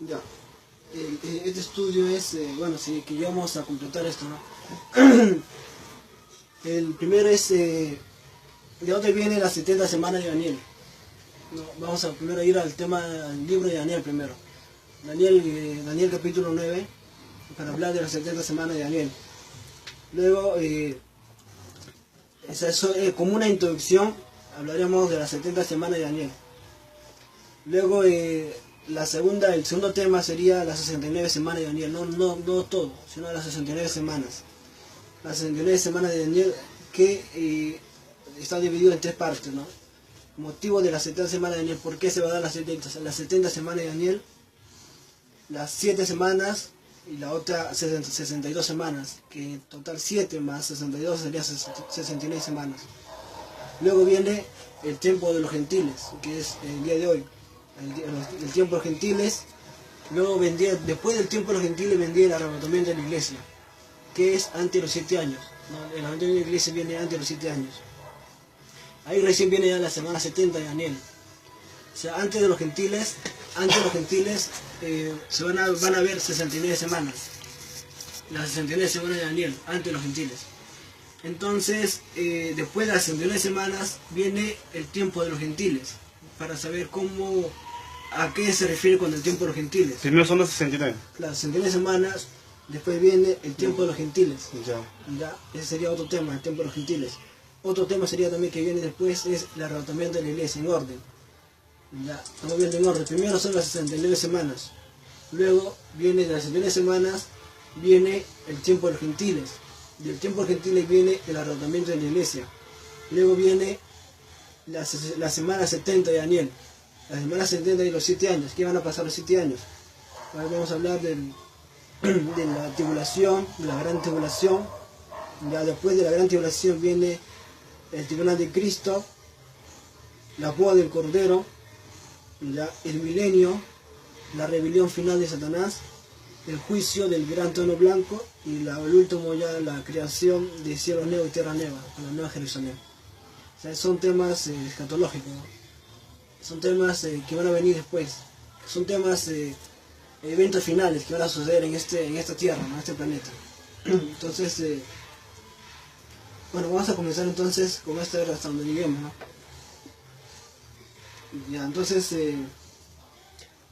Ya, este estudio es, bueno, sí, que ya vamos a completar esto, ¿no? El primero es, ¿de dónde viene las 70 semanas de Daniel? No, vamos a primero ir al tema, al libro de Daniel primero. Daniel capítulo 9, para hablar de las 70 semanas de Daniel. Luego, como una introducción, hablaremos de las 70 semanas de Daniel. Luego, el segundo tema sería las 69 semanas de Daniel, no todo, sino las 69 semanas. Las 69 semanas de Daniel que está dividido en tres partes, ¿no? Motivo de las 70 semanas de Daniel, ¿por qué se va a dar las 70 semanas de Daniel? Las 7 semanas y la otra 62 semanas, que en total 7 más 62 serían 69 semanas. Luego viene el tiempo de los gentiles, que es el día de hoy. El tiempo de los gentiles, luego después del tiempo de los gentiles vendría el arrebatamiento de la iglesia, que es antes de los 7 años, ¿no? El arrebatamiento de la iglesia viene antes de los 7 años. Ahí recién viene ya la semana 70 de Daniel. O sea, antes de los gentiles van a ver 69 semanas. Las 69 semanas de Daniel, antes de los gentiles. Entonces, después de las 69 semanas viene el tiempo de los gentiles, para saber a qué se refiere con el tiempo de los gentiles. Primero son las 69. Las 69 semanas, después viene el tiempo de los gentiles. Ya. Ese sería otro tema, el tiempo de los gentiles. Otro tema sería también que viene después, es el arrebatamiento de la iglesia, en orden. Ya, estamos viendo en orden. Primero son las 69 semanas. Luego viene de las 69 semanas, viene el tiempo de los gentiles. Del tiempo de los gentiles viene el arrebatamiento de la iglesia. Luego viene la semana 70 de Daniel. La semana 70 de los 7 años. ¿Qué van a pasar los 7 años? Ahora vamos a hablar de la tribulación, de la gran tribulación. Ya después de la gran tribulación viene el tribunal de Cristo, la boda del Cordero, ya el milenio, la rebelión final de Satanás, el juicio del gran trono blanco y el último ya la creación de cielo nuevo y tierra nueva, con la nueva Jerusalén. O sea, son temas escatológicos, ¿no? Son temas que van a venir después, son temas, eventos finales que van a suceder en esta tierra, ¿no? En este planeta. Entonces, bueno, vamos a comenzar entonces con esta hasta donde lleguemos, ¿no? Ya, entonces,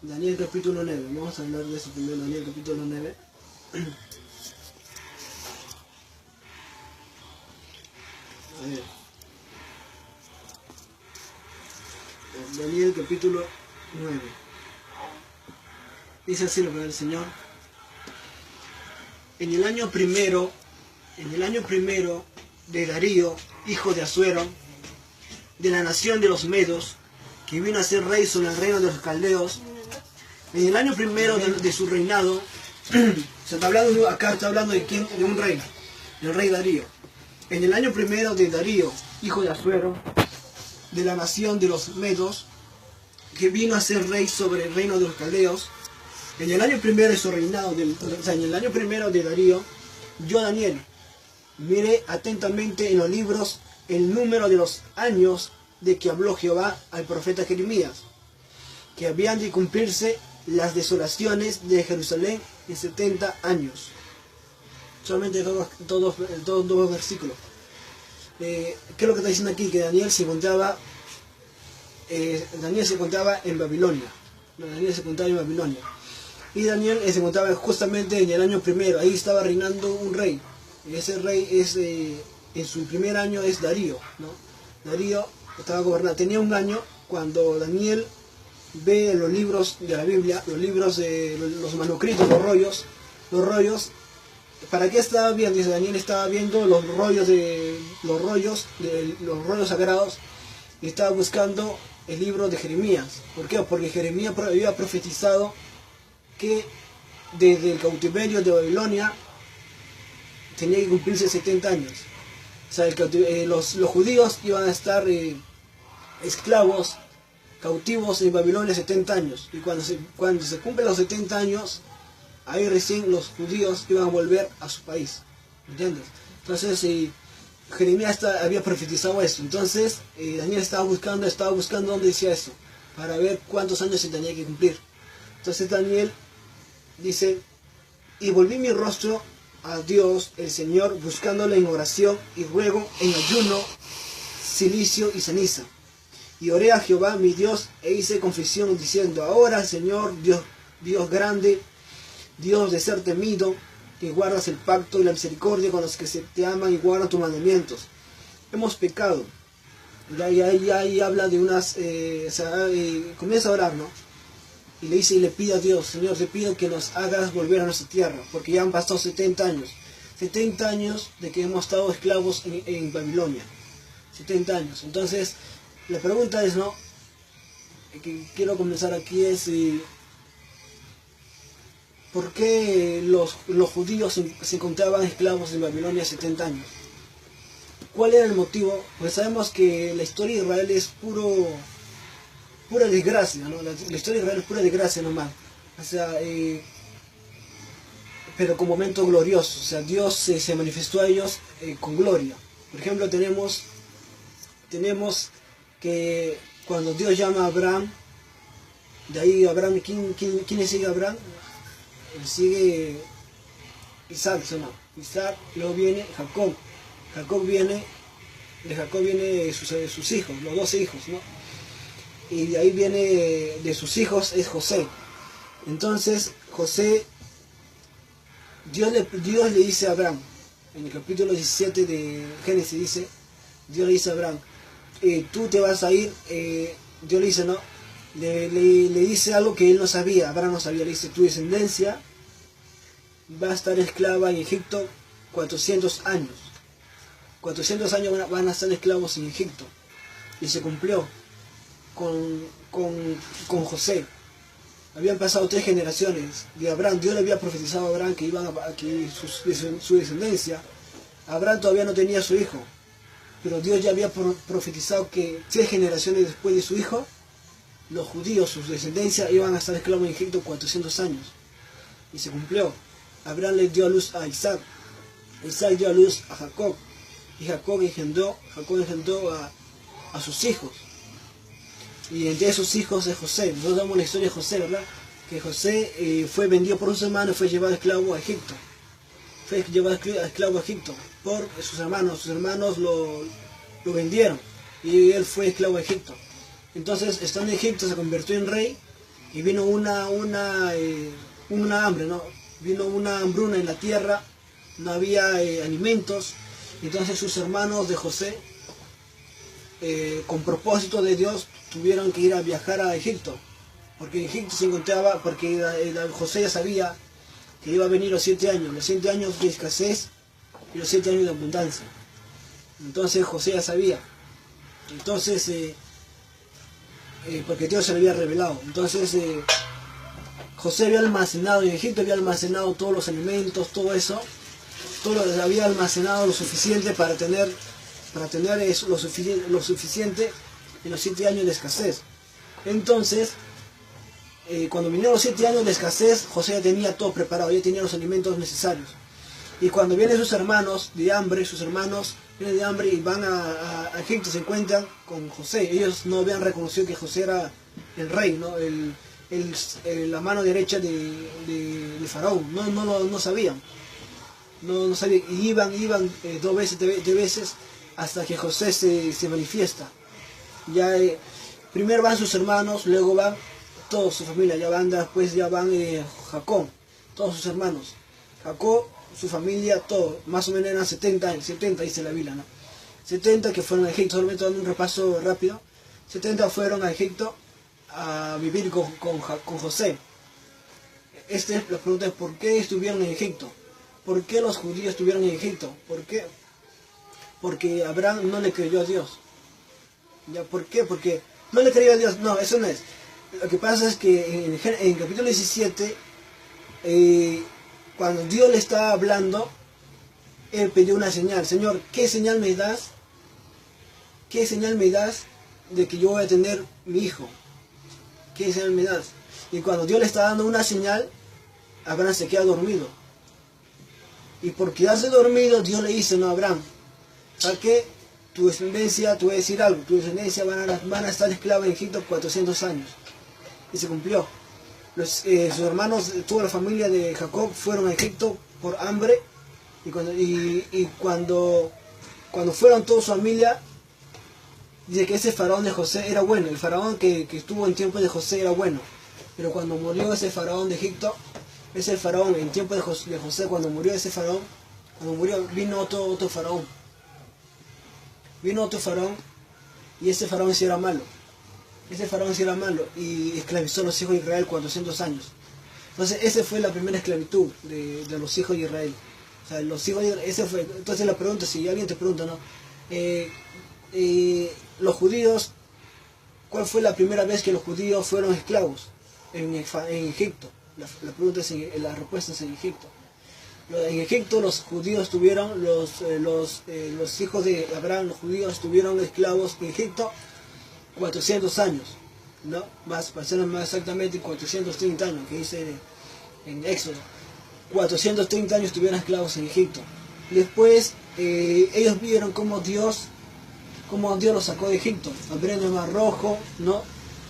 Daniel capítulo 9, vamos a hablar de eso primero, Daniel capítulo 9. A ver. Daniel capítulo 9. Dice así la palabra del Señor. En el año primero de Darío, hijo de Asuero, de la nación de los Medos, que vino a ser rey sobre el reino de los caldeos, en el año primero de su reinado, acá está hablando de quién, de un rey, del rey Darío. En el año primero de Darío, hijo de Asuero, de la nación de los Medos, que vino a ser rey sobre el reino de los caldeos, en el año primero de su reinado, en el año primero de Darío, yo, Daniel, miré atentamente en los libros el número de los años de que habló Jehová al profeta Jeremías, que habían de cumplirse las desolaciones de Jerusalén en 70 años. Solamente todos dos versículos. ¿Qué es lo que está diciendo aquí? Que Daniel se encontraba en Babilonia. Daniel se encontraba en Babilonia. Y Daniel se encontraba justamente en el año primero. Ahí estaba reinando un rey. Y ese rey en su primer año es Darío, ¿no? Darío estaba gobernando. Tenía un año cuando Daniel ve los libros de la Biblia, los manuscritos, los rollos. ¿Para qué estaba viendo? Dice, Daniel estaba viendo los rollos sagrados y estaba buscando el libro de Jeremías. ¿Por qué? Porque Jeremías había profetizado que desde el cautiverio de Babilonia tenía que cumplirse 70 años. O sea, los judíos iban a estar esclavos, cautivos en Babilonia 70 años. Y cuando se cumplen los 70 años, ahí recién los judíos iban a volver a su país. ¿Entiendes? Entonces, Jeremías había profetizado eso. Entonces Daniel estaba buscando dónde decía eso, para ver cuántos años se tenía que cumplir. Entonces Daniel dice, y volví mi rostro a Dios, el Señor, buscándole en oración y ruego, en ayuno, silicio y ceniza. Y oré a Jehová mi Dios e hice confesión diciendo, ahora Señor, Dios grande, Dios de ser temido, que guardas el pacto y la misericordia con los que te aman y guardan tus mandamientos. Hemos pecado. Y ahí habla de unas... comienza a orar, ¿no? Y le dice y le pide a Dios, Señor, te pido que nos hagas volver a nuestra tierra, porque ya han pasado 70 años. 70 años de que hemos estado esclavos en Babilonia. 70 años. Entonces, la pregunta es, ¿no? Que quiero comenzar aquí es... ¿por qué los judíos se encontraban esclavos en Babilonia 70 años? ¿Cuál era el motivo? Pues sabemos que la historia de Israel es pura desgracia, ¿no? La historia de Israel es pura desgracia nomás. O sea, pero con momentos gloriosos. O sea, Dios se manifestó a ellos con gloria. Por ejemplo, tenemos que cuando Dios llama a Abraham, de ahí Abraham, ¿quién le sigue a Abraham? Sigue Isaac, ¿no? Isaac, luego viene Jacob. De Jacob viene sus hijos, los 12 hijos, ¿no? Y de ahí viene de sus hijos es José. Entonces José, Dios le dice a Abraham, en el capítulo 17 de Génesis dice, Dios le dice a Abraham, tú te vas a ir, Dios le dice, ¿no? Le dice algo que él no sabía, Abraham no sabía, le dice, tu descendencia va a estar esclava en Egipto 400 años. 400 años van a estar esclavos en Egipto. Y se cumplió con José. Habían pasado 3 generaciones de Abraham. Dios le había profetizado a Abraham que su descendencia. Abraham todavía no tenía su hijo, pero Dios ya había profetizado que 3 generaciones después de su hijo, los judíos, sus descendencias, iban a estar esclavos en Egipto 400 años. Y se cumplió. Abraham le dio a luz a Isaac. Isaac dio a luz a Jacob. Y Jacob engendró a sus hijos. Y entre esos hijos es José. Nosotros damos la historia de José, ¿verdad? Que José fue vendido por sus hermanos y fue llevado esclavo a Egipto. Fue llevado esclavo a Egipto por sus hermanos. Sus hermanos lo vendieron. Y él fue esclavo a Egipto. Entonces, estando en Egipto, se convirtió en rey. Y vino una hambre, ¿no? Vino una hambruna en la tierra, no había alimentos. Entonces sus hermanos de José, con propósito de Dios, tuvieron que ir a viajar a Egipto, porque en Egipto se encontraba, porque José ya sabía que iba a venir los 7 años de escasez y los 7 años de abundancia. Entonces José ya sabía. Entonces, porque Dios se le había revelado. Entonces José había almacenado, en Egipto había almacenado todos los alimentos, todo eso, había almacenado lo suficiente para tener eso, lo suficiente en los 7 años de escasez. Entonces, cuando vinieron los 7 años de escasez, José ya tenía todo preparado, ya tenía los alimentos necesarios. Y cuando vienen sus hermanos de hambre, y van a Egipto, se encuentran con José. Ellos no habían reconocido que José era el rey, ¿no? La mano derecha de Faraón. No sabían. No sabían. Y iban 2 veces, 3 veces, hasta que José se manifiesta. Ya primero van sus hermanos, luego van toda su familia, después van Jacob, todos sus hermanos. Jacob, su familia, todo, más o menos eran 70 dice la Biblia, ¿no? 70 que fueron a Egipto, solamente dando un repaso rápido. 70 fueron a Egipto a vivir con José. La pregunta es, ¿por qué estuvieron en Egipto? ¿Por qué los judíos estuvieron en Egipto? ¿Por qué? Porque Abraham no le creyó a Dios. ¿Ya? ¿Por qué? Porque no le creyó a Dios. No, eso no es. Lo que pasa es que en el capítulo 17, cuando Dios le estaba hablando, él pidió una señal. Señor, ¿qué señal me das? ¿Qué señal me das de que yo voy a tener mi hijo? ¿Qué señal me das? Y cuando Dios le está dando una señal, Abraham se queda dormido. Y por quedarse dormido, Dios le dice, no, Abraham, ¿Sabes qué? Tu descendencia, te voy a decir algo, tu descendencia van a estar esclavos en Egipto 400 años. Y se cumplió. Sus hermanos, toda la familia de Jacob fueron a Egipto por hambre. Y cuando fueron toda su familia, dice que ese faraón de José era bueno. El faraón que estuvo en tiempo de José era bueno. Pero cuando murió ese faraón de Egipto, ese faraón, en tiempo de José, cuando murió ese faraón, vino otro faraón. Vino otro faraón y ese faraón sí era malo. Ese faraón sí era malo y esclavizó a los hijos de Israel 400 años. Entonces esa fue la primera esclavitud de los hijos de Israel. O sea, los hijos de Israel, ese fue. Entonces la pregunta, si alguien te pregunta, ¿no? Los judíos, ¿cuál fue la primera vez que los judíos fueron esclavos en Egipto? La pregunta es, la respuesta es en Egipto. En Egipto los judíos tuvieron, los hijos de Abraham, los judíos tuvieron esclavos en Egipto 400 años, ¿no? Para ser más exactamente 430 años, que dice en Éxodo. 430 años tuvieron esclavos en Egipto. Después ellos vieron cómo Dios los sacó de Egipto, abriendo el Mar Rojo, ¿no?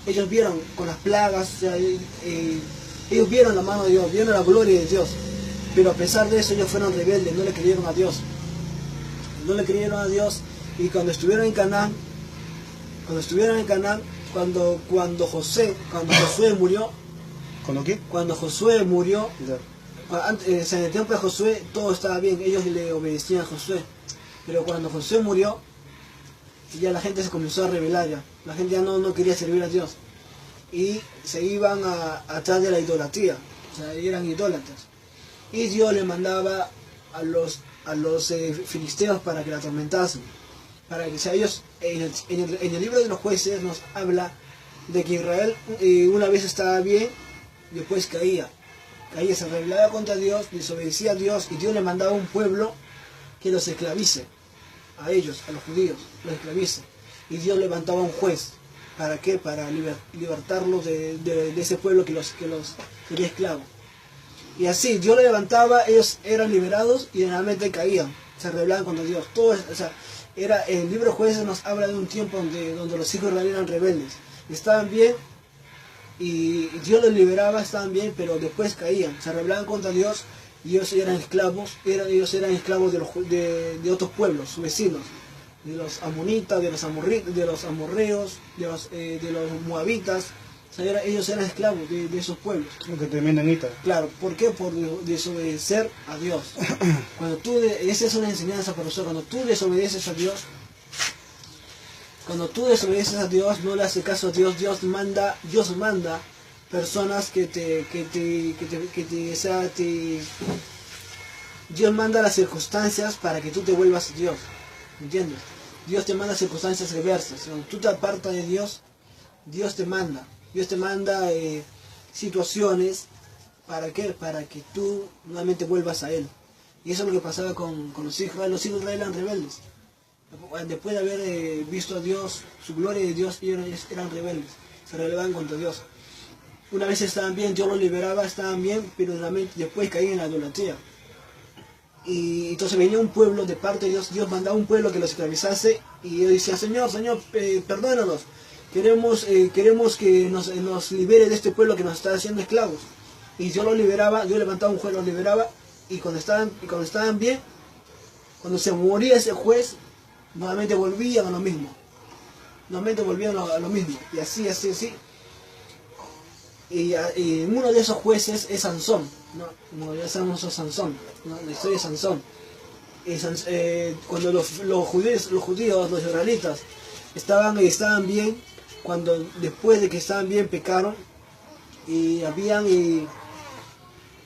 Ellos vieron con las plagas, o sea, ellos vieron la mano de Dios, vieron la gloria de Dios. Pero a pesar de eso ellos fueron rebeldes, no le creyeron a Dios. No le creyeron a Dios y cuando estuvieron en Canaán, cuando Josué murió, ¿Cuándo qué? cuando Josué murió, en el tiempo de Josué todo estaba bien, ellos le obedecían a Josué. Pero cuando Josué murió, ya la gente se comenzó a rebelar ya. La gente ya no quería servir a Dios. Y se iban atrás de la idolatría, o sea, eran idólatras. Y Dios le mandaba a los filisteos para que la atormentasen. Para que, o sea, ellos, en el libro de los jueces nos habla de que Israel una vez estaba bien, después caía, se rebelaba contra Dios, desobedecía a Dios, y Dios le mandaba un pueblo que los esclavice, a ellos, a los judíos, los esclavice. Y Dios levantaba un juez. ¿Para qué? Para libertarlos de ese pueblo que los quería esclavos. Y así, Dios lo levantaba, ellos eran liberados y generalmente caían, se rebelaban contra Dios. Todo, o sea, el libro de Jueces nos habla de un tiempo donde los hijos de Israel eran rebeldes. Estaban bien y Dios los liberaba, estaban bien, pero después caían, se rebelaban contra Dios y ellos eran esclavos, ellos eran esclavos de otros pueblos, sus vecinos, de los amonitas, de los amorreos, de los moabitas. O sea, ellos eran esclavos de esos pueblos. Lo que te venden ahorita. Claro, ¿por qué? Por desobedecer a Dios. Esa es una enseñanza para nosotros. Cuando tú desobedeces a Dios, no le haces caso a Dios, Dios manda personas Dios manda las circunstancias para que tú te vuelvas a Dios. ¿Me entiendes? Dios te manda circunstancias reversas. Cuando tú te apartas de Dios, Dios te manda situaciones. ¿Para qué? Para que tú nuevamente vuelvas a Él. Y eso es lo que pasaba con los hijos de Israel. Los hijos de Israel eran rebeldes. Después de haber visto a Dios, su gloria de Dios, ellos eran rebeldes. Se rebelaban contra Dios. Una vez estaban bien, Dios los liberaba, estaban bien, pero después caían en la idolatría. Y entonces venía un pueblo de parte de Dios. Dios mandaba un pueblo que los esclavizase. Y ellos decían, Señor, perdónanos. Queremos que nos libere de este pueblo que nos está haciendo esclavos. Y Dios los liberaba, Dios levantaba un juez, los liberaba, y cuando estaban bien, cuando se moría ese juez, nuevamente volvían a lo mismo. A lo mismo. Y así. Y uno de esos jueces es Sansón, ¿no? Como ya sabemos, Sansón, ¿no? La historia de Sansón. Cuando los judíos, los israelitas, estaban bien, cuando después de que estaban bien pecaron y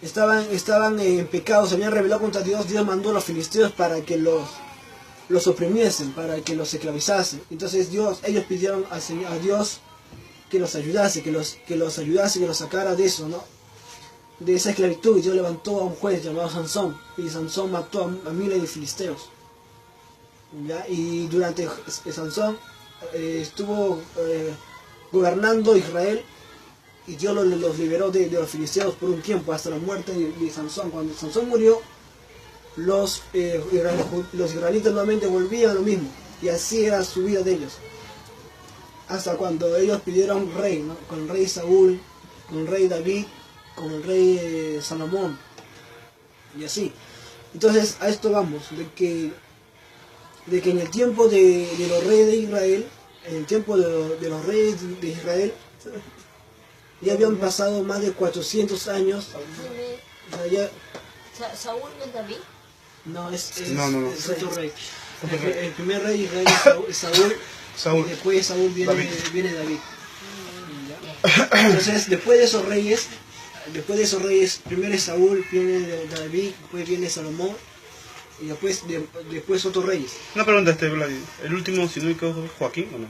estaban en pecado, se habían rebelado contra Dios. Dios mandó a los filisteos para que los oprimiesen, para que los esclavizasen. Entonces ellos pidieron a Dios que los ayudase, que los sacara de eso, ¿no? De esa esclavitud. Y Dios levantó a un juez llamado Sansón, y Sansón mató a miles de filisteos, ¿ya? Y durante Sansón estuvo gobernando Israel, y Dios los liberó de los filisteos por un tiempo, hasta la muerte de Sansón. Cuando Sansón murió, los israelitas nuevamente volvían a lo mismo, y así era su vida de ellos. Hasta cuando ellos pidieron rey, ¿no? Con el rey Saúl, con el rey David, con el rey Salomón, y así. Entonces a esto vamos, de que en el tiempo de los reyes de Israel, en el tiempo de los reyes de Israel, ya habían pasado más de 400 años. O sea, ya, ¿Saúl no es David? no, es No. otro rey. El primer rey de Israel es Saúl, Saúl. y después de Saúl David. viene David. ¿Ya? Entonces, después de esos reyes, primero es Saúl, viene David, después viene Salomón, y después otros reyes. Una pregunta, Vladi. ¿El último, si no me equivoco, es Joaquín o no?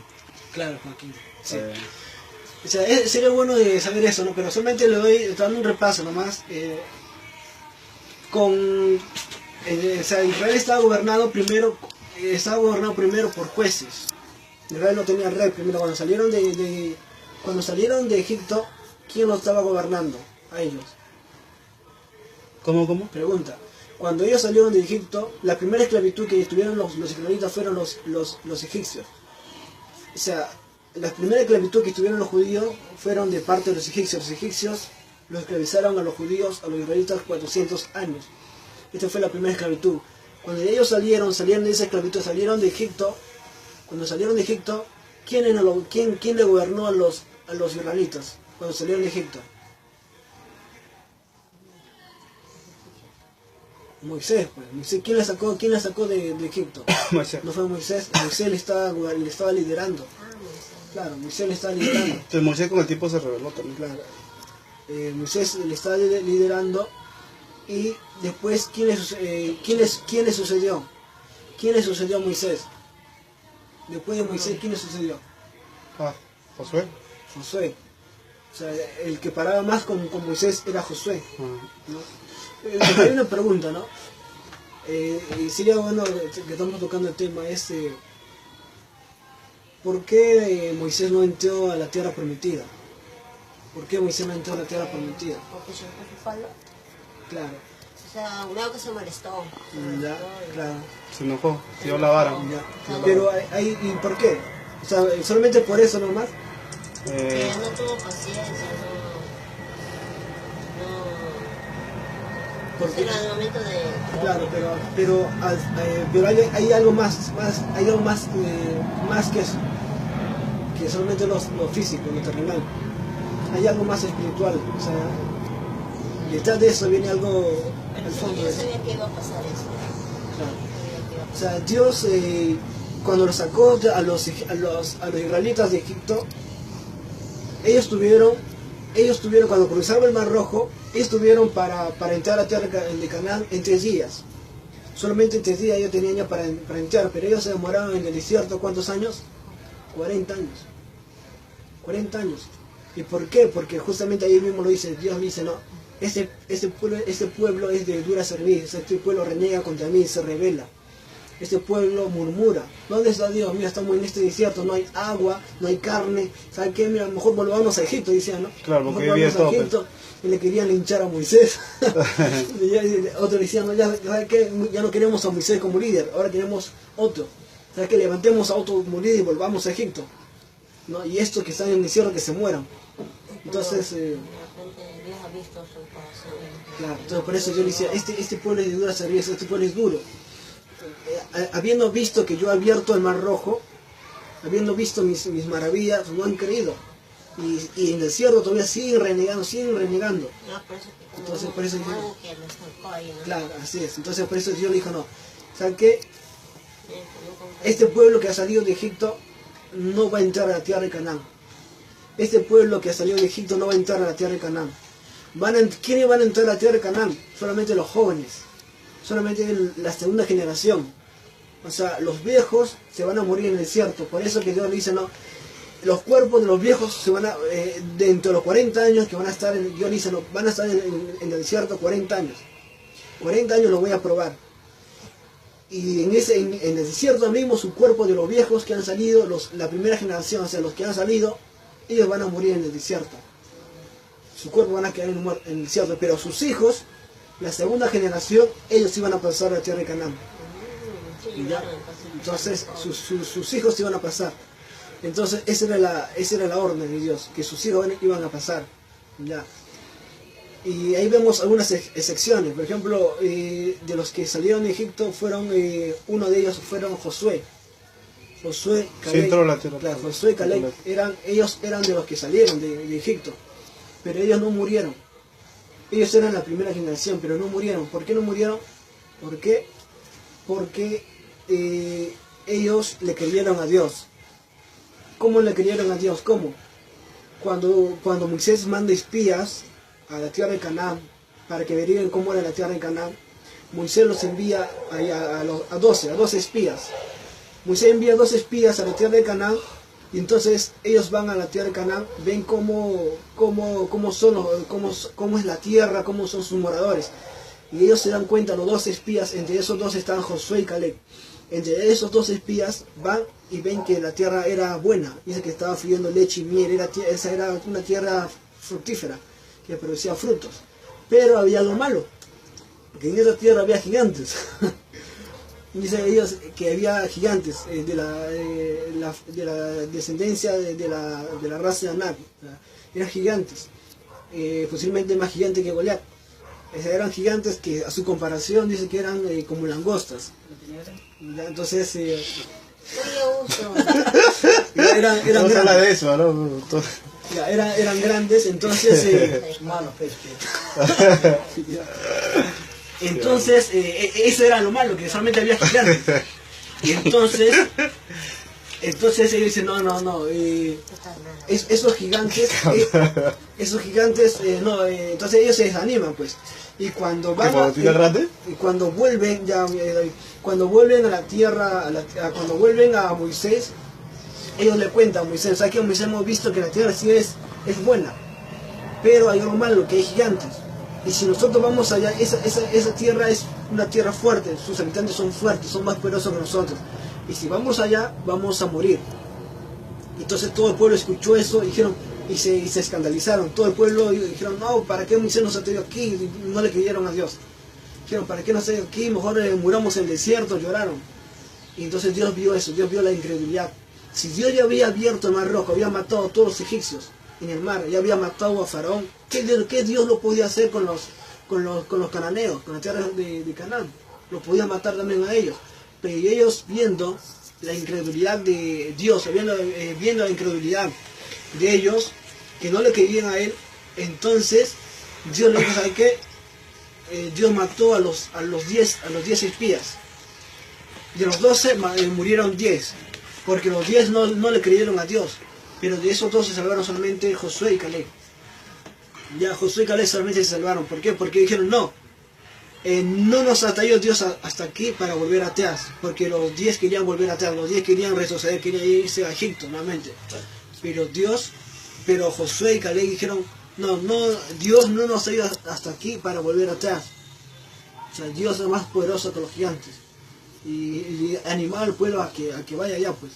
Claro, Joaquín. Sí. Eh, O sea, sería bueno de saber eso, ¿no? Pero solamente le doy dando un repaso nomás. O sea, Israel estaba gobernado primero por jueces. Israel no tenía rey primero. Cuando salieron de Egipto, ¿quién lo estaba gobernando? A ellos. ¿Cómo? Pregunta. Cuando ellos salieron de Egipto, la primera esclavitud que tuvieron los israelitas fueron los egipcios. O sea, la primera esclavitud que tuvieron los judíos fueron de parte de los egipcios. Los egipcios los esclavizaron a los judíos, a los israelitas 400 años. Esta fue la primera esclavitud. Cuando ellos salieron de esa esclavitud, salieron de Egipto. Cuando salieron de Egipto, ¿quién le gobernó a los israelitas cuando salieron de Egipto? Moisés, pues. Moisés, ¿quién la sacó de Egipto? Moisés. No fue Moisés. Moisés le estaba liderando. Claro, Moisés le estaba liderando. Entonces Moisés con el tiempo se rebeló también. Claro. Moisés le estaba liderando. Y después, ¿quién le sucedió? ¿Quién le sucedió a Moisés? Después de Moisés, ¿quién le sucedió? Josué. Josué. O sea, el que paraba más con Moisés era Josué, ¿no? Hay una pregunta, ¿no? Y sería bueno que estamos tocando el tema, ¿por qué Moisés no entró a la tierra prometida? ¿Por qué Moisés no entró a la tierra prometida? Porque se fue su falda. Claro. O sea, luego que se molestó. Ya, claro. Se enojó, dio la vara. Ya. Pero ¿y por qué? O sea, solamente por eso nomás. Que no tuvo paciencia, Porque, era el momento de... claro, pero hay algo más que eso, que solamente lo físico, lo terrenal. Hay algo más espiritual, o sea, detrás de eso viene algo al fondo. Yo sabía que iba a pasar eso. Claro. O sea, Dios cuando los sacó a los israelitas de Egipto, ellos tuvieron cuando cruzaron el Mar Rojo, ellos tuvieron para entrar a la tierra de Canaán en 3 días. Solamente en 3 días ellos tenían ya para entrar, pero ellos se demoraron en el desierto, ¿cuántos años? 40 años. 40 años. ¿Y por qué? Porque justamente ahí mismo lo dice, Dios dice, no, este pueblo es de dura cerviz, este pueblo reniega contra mí, se rebela. Este pueblo murmura. ¿Dónde está Dios? Mira, estamos en este desierto, no hay agua, no hay carne. ¿Sabe qué? Mira, a lo mejor volvamos a Egipto, decían, ¿no? Claro, porque volvamos todo, a Egipto. Y le querían linchar a Moisés. Otros decían, no, ¿sabe qué? Ya no queremos a Moisés como líder, ahora queremos otro. ¿Sabe qué? Levantemos a otro como líder y volvamos a Egipto, ¿no? Y estos que están en el desierto que se mueran. Entonces, Dios ha visto su corazón. claro, entonces por eso yo le decía, este pueblo es de dura cerviz, este pueblo es duro. Habiendo visto que yo he abierto el Mar Rojo, habiendo visto mis maravillas, no han creído. Y en el desierto todavía siguen renegando. Entonces por eso yo, claro, así es. Entonces por eso Dios le dijo, no, ¿saben qué? Este pueblo que ha salido de Egipto no va a entrar a la tierra de Canaán. Este pueblo que ha salido de Egipto no va a entrar a la tierra de Canaán. ¿Quiénes van a entrar a la tierra de Canaán? Solamente los jóvenes. Solamente la segunda generación. O sea, los viejos se van a morir en el desierto. Por eso que Dios le dice, no, los cuerpos de los viejos se van a, dentro de los 40 años que van a estar, Dios le dice, no, van a estar en el desierto 40 años. 40 años los voy a probar. Y en el desierto mismo, su cuerpo de los viejos que han salido, la primera generación, o sea, los que han salido, ellos van a morir en el desierto. Su cuerpo van a quedar en el desierto, pero sus hijos la segunda generación, ellos iban a pasar a la tierra de Canaán. Sí, ¿Ya? llegaron a pasar. Entonces sus hijos iban a pasar. Entonces esa era la orden de Dios, que sus hijos iban a pasar. ¿Ya? Y ahí vemos algunas excepciones. Por ejemplo, de los que salieron de Egipto uno de ellos fueron Josué. Josué, Sí, entró a la tierra. Claro, Josué y Caleb, ellos eran de los que salieron de Egipto, pero ellos no murieron. Ellos eran la primera generación, pero no murieron. ¿Por qué no murieron? ¿Por qué? Porque ellos le creyeron a Dios. ¿Cómo le creyeron a Dios? ¿Cómo? Cuando Moisés manda espías a la tierra de Canaán para que averigüen cómo era la tierra de Canaán, Moisés los envía a 12 espías. Moisés envía 12 espías a la tierra de Canaán, y entonces ellos van a la tierra de Canaán, ven cómo es la tierra, cómo son sus moradores. Y ellos se dan cuenta, los 12 espías, entre esos dos estaban Josué y Caleb. Entre esos 12 espías van y ven que la tierra era buena, dice que estaba fluyendo leche y miel, esa era una tierra fructífera, que producía frutos. Pero había algo malo, que en esa tierra había gigantes. Dice ellos que había gigantes de la descendencia de la raza de Anak. Eran gigantes, posiblemente más gigantes que Goliat. Eran gigantes que a su comparación dice que eran como langostas. ¿Ya? Entonces eran No se habla grandes. de eso, ¿no? Ya, eran grandes, entonces entonces eso era lo malo, que solamente había gigantes. Y entonces ellos dicen no, esos gigantes no, entonces ellos se desaniman, pues. Y cuando van cuando vuelven cuando vuelven a la tierra, cuando vuelven a Moisés, ellos le cuentan a Moisés, ¿sabes qué? Moisés, hemos visto que la tierra sí es buena, pero hay algo malo, que hay gigantes. Y si nosotros vamos allá, esa tierra es una tierra fuerte, sus habitantes son fuertes, son más poderosos que nosotros. Y si vamos allá, vamos a morir. Entonces todo el pueblo escuchó eso y se escandalizaron. Todo el pueblo dijeron, no, ¿para qué Moisés nos ha traído aquí? Y no le creyeron a Dios. Dijeron, ¿para qué nos ha traído aquí? Mejor muramos en el desierto, lloraron. Y entonces Dios vio eso, Dios vio la incredulidad. Si Dios ya había abierto el mar rojo, había matado a todos los egipcios en el mar, ya había matado a Faraón, ¿qué Dios lo podía hacer con los cananeos, con la tierra de Canaán? Lo podía matar también a ellos. Pero ellos, viendo la incredulidad de Dios, viendo la incredulidad de ellos, que no le creían a él, entonces Dios le dijo, ¿sabe qué? Dios mató a los 10 espías. De los 12 murieron 10, porque los 10 no le creyeron a Dios. Pero de esos 12 se salvaron solamente Josué y Caleb. Ya Josué y Caleb solamente se salvaron. ¿Por qué? Porque dijeron, no nos ha traído Dios hasta aquí para volver atrás. Porque los 10 querían volver atrás, los 10 querían retroceder, querían irse a Egipto nuevamente. Pero Josué y Caleb dijeron, no, Dios no nos ha traído hasta aquí para volver atrás. O sea, Dios es más poderoso que los gigantes. Y animar al pueblo a que vaya allá, pues.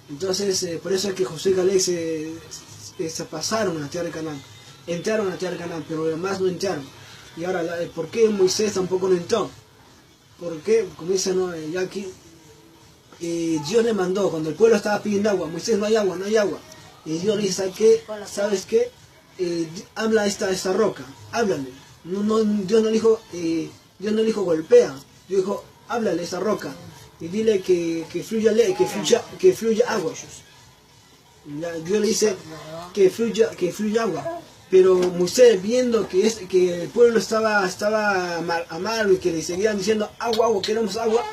Entonces, por eso es que Josué y Caleb se pasaron a la tierra de Canaán. Entraron a la tierra de Canaán, pero los demás no entraron. Y ahora, ¿por qué Moisés tampoco no entró? Porque, como dice ya aquí, Dios le mandó, cuando el pueblo estaba pidiendo agua, Moisés, no hay agua. Y Dios le dice, ¿sabes qué? Habla a esta roca, háblale. Dios no le dijo golpea, Dios dijo, háblale a esa roca y dile que fluya agua. Dios le dice que fluya agua. Pero Moisés, viendo que el pueblo estaba amargo y que le seguían diciendo agua, queremos agua,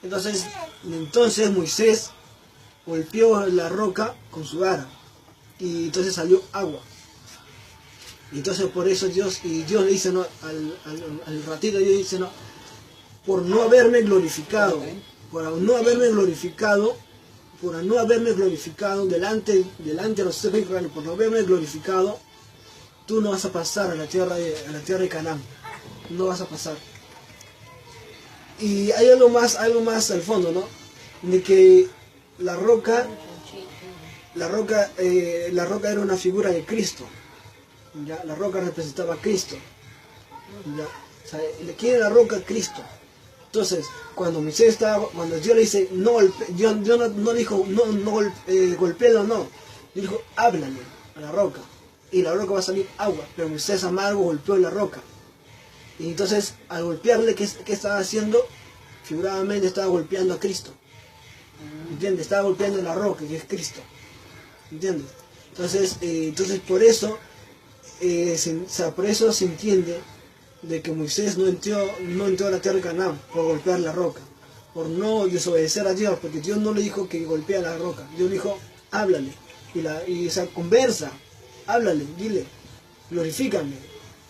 entonces Moisés golpeó la roca con su vara y entonces salió agua. Y entonces por eso Dios le dice, al ratito Dios dice, por no haberme glorificado delante de los hijos de Israel, por no haberme glorificado, tú no vas a pasar a la tierra de Canaán, no vas a pasar. Y hay algo más al fondo, ¿no? De que la roca era una figura de Cristo. ¿Ya? La roca representaba a Cristo. ¿Ya? sea, ¿quién es la roca? Cristo. Entonces, cuando Dios le dice, no, Dios no dijo, golpéalo, no. Dijo, háblale a la roca. Y la roca va a salir agua. Pero Moisés amargo golpeó la roca. Y entonces, al golpearle, ¿qué estaba haciendo? Figuradamente estaba golpeando a Cristo. ¿Entiendes? Estaba golpeando la roca, que es Cristo. ¿Entiendes? Entonces por eso se entiende de que Moisés no entró a la tierra de Canaán por golpear la roca, por no desobedecer a Dios, porque Dios no le dijo que golpea la roca. Dios le dijo, háblale, conversa, háblale, dile, glorifícame.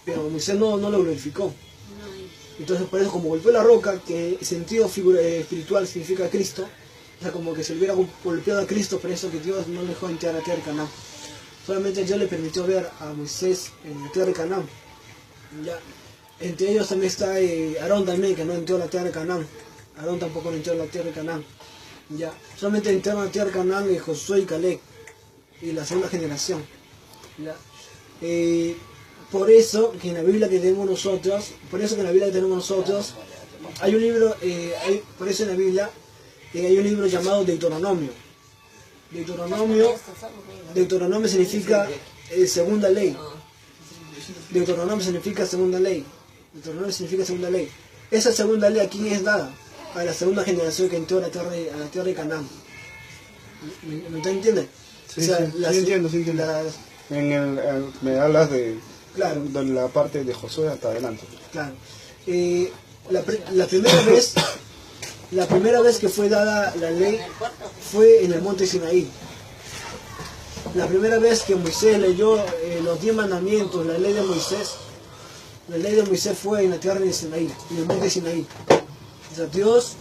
Pero Moisés no lo glorificó. Entonces por eso, como golpeó la roca, que en sentido espiritual significa Cristo, o sea, como que se hubiera golpeado a Cristo, por eso que Dios no le dejó entrar a la tierra de Canaán. Solamente Dios le permitió ver a Moisés en la tierra de Canaán. Ya. Entre ellos también está Aarón también, que no entró a la tierra de Canaán. Aarón tampoco entró a la tierra de Canaán. Ya. Solamente entraron a la tierra de Canaán Josué y Caleb, y la segunda generación. Ya. Por eso que en la Biblia que tenemos nosotros, hay un libro, por eso en la Biblia hay un libro llamado Deuteronomio. Deuteronomio significa segunda ley. Deuteronomio significa segunda ley. Esa segunda ley, ¿a quién es dada? A la segunda generación que entró a la tierra de Canaán. ¿Me entiendes? Sí, sí entiendo. Me hablas de la parte de Josué hasta adelante. Claro. La primera vez que fue dada la ley fue en el monte Sinaí. La primera vez que Moisés leyó los 10 mandamientos, la ley de Moisés fue en la tierra de Sinaí, en el monte Sinaí. O sea, Dios,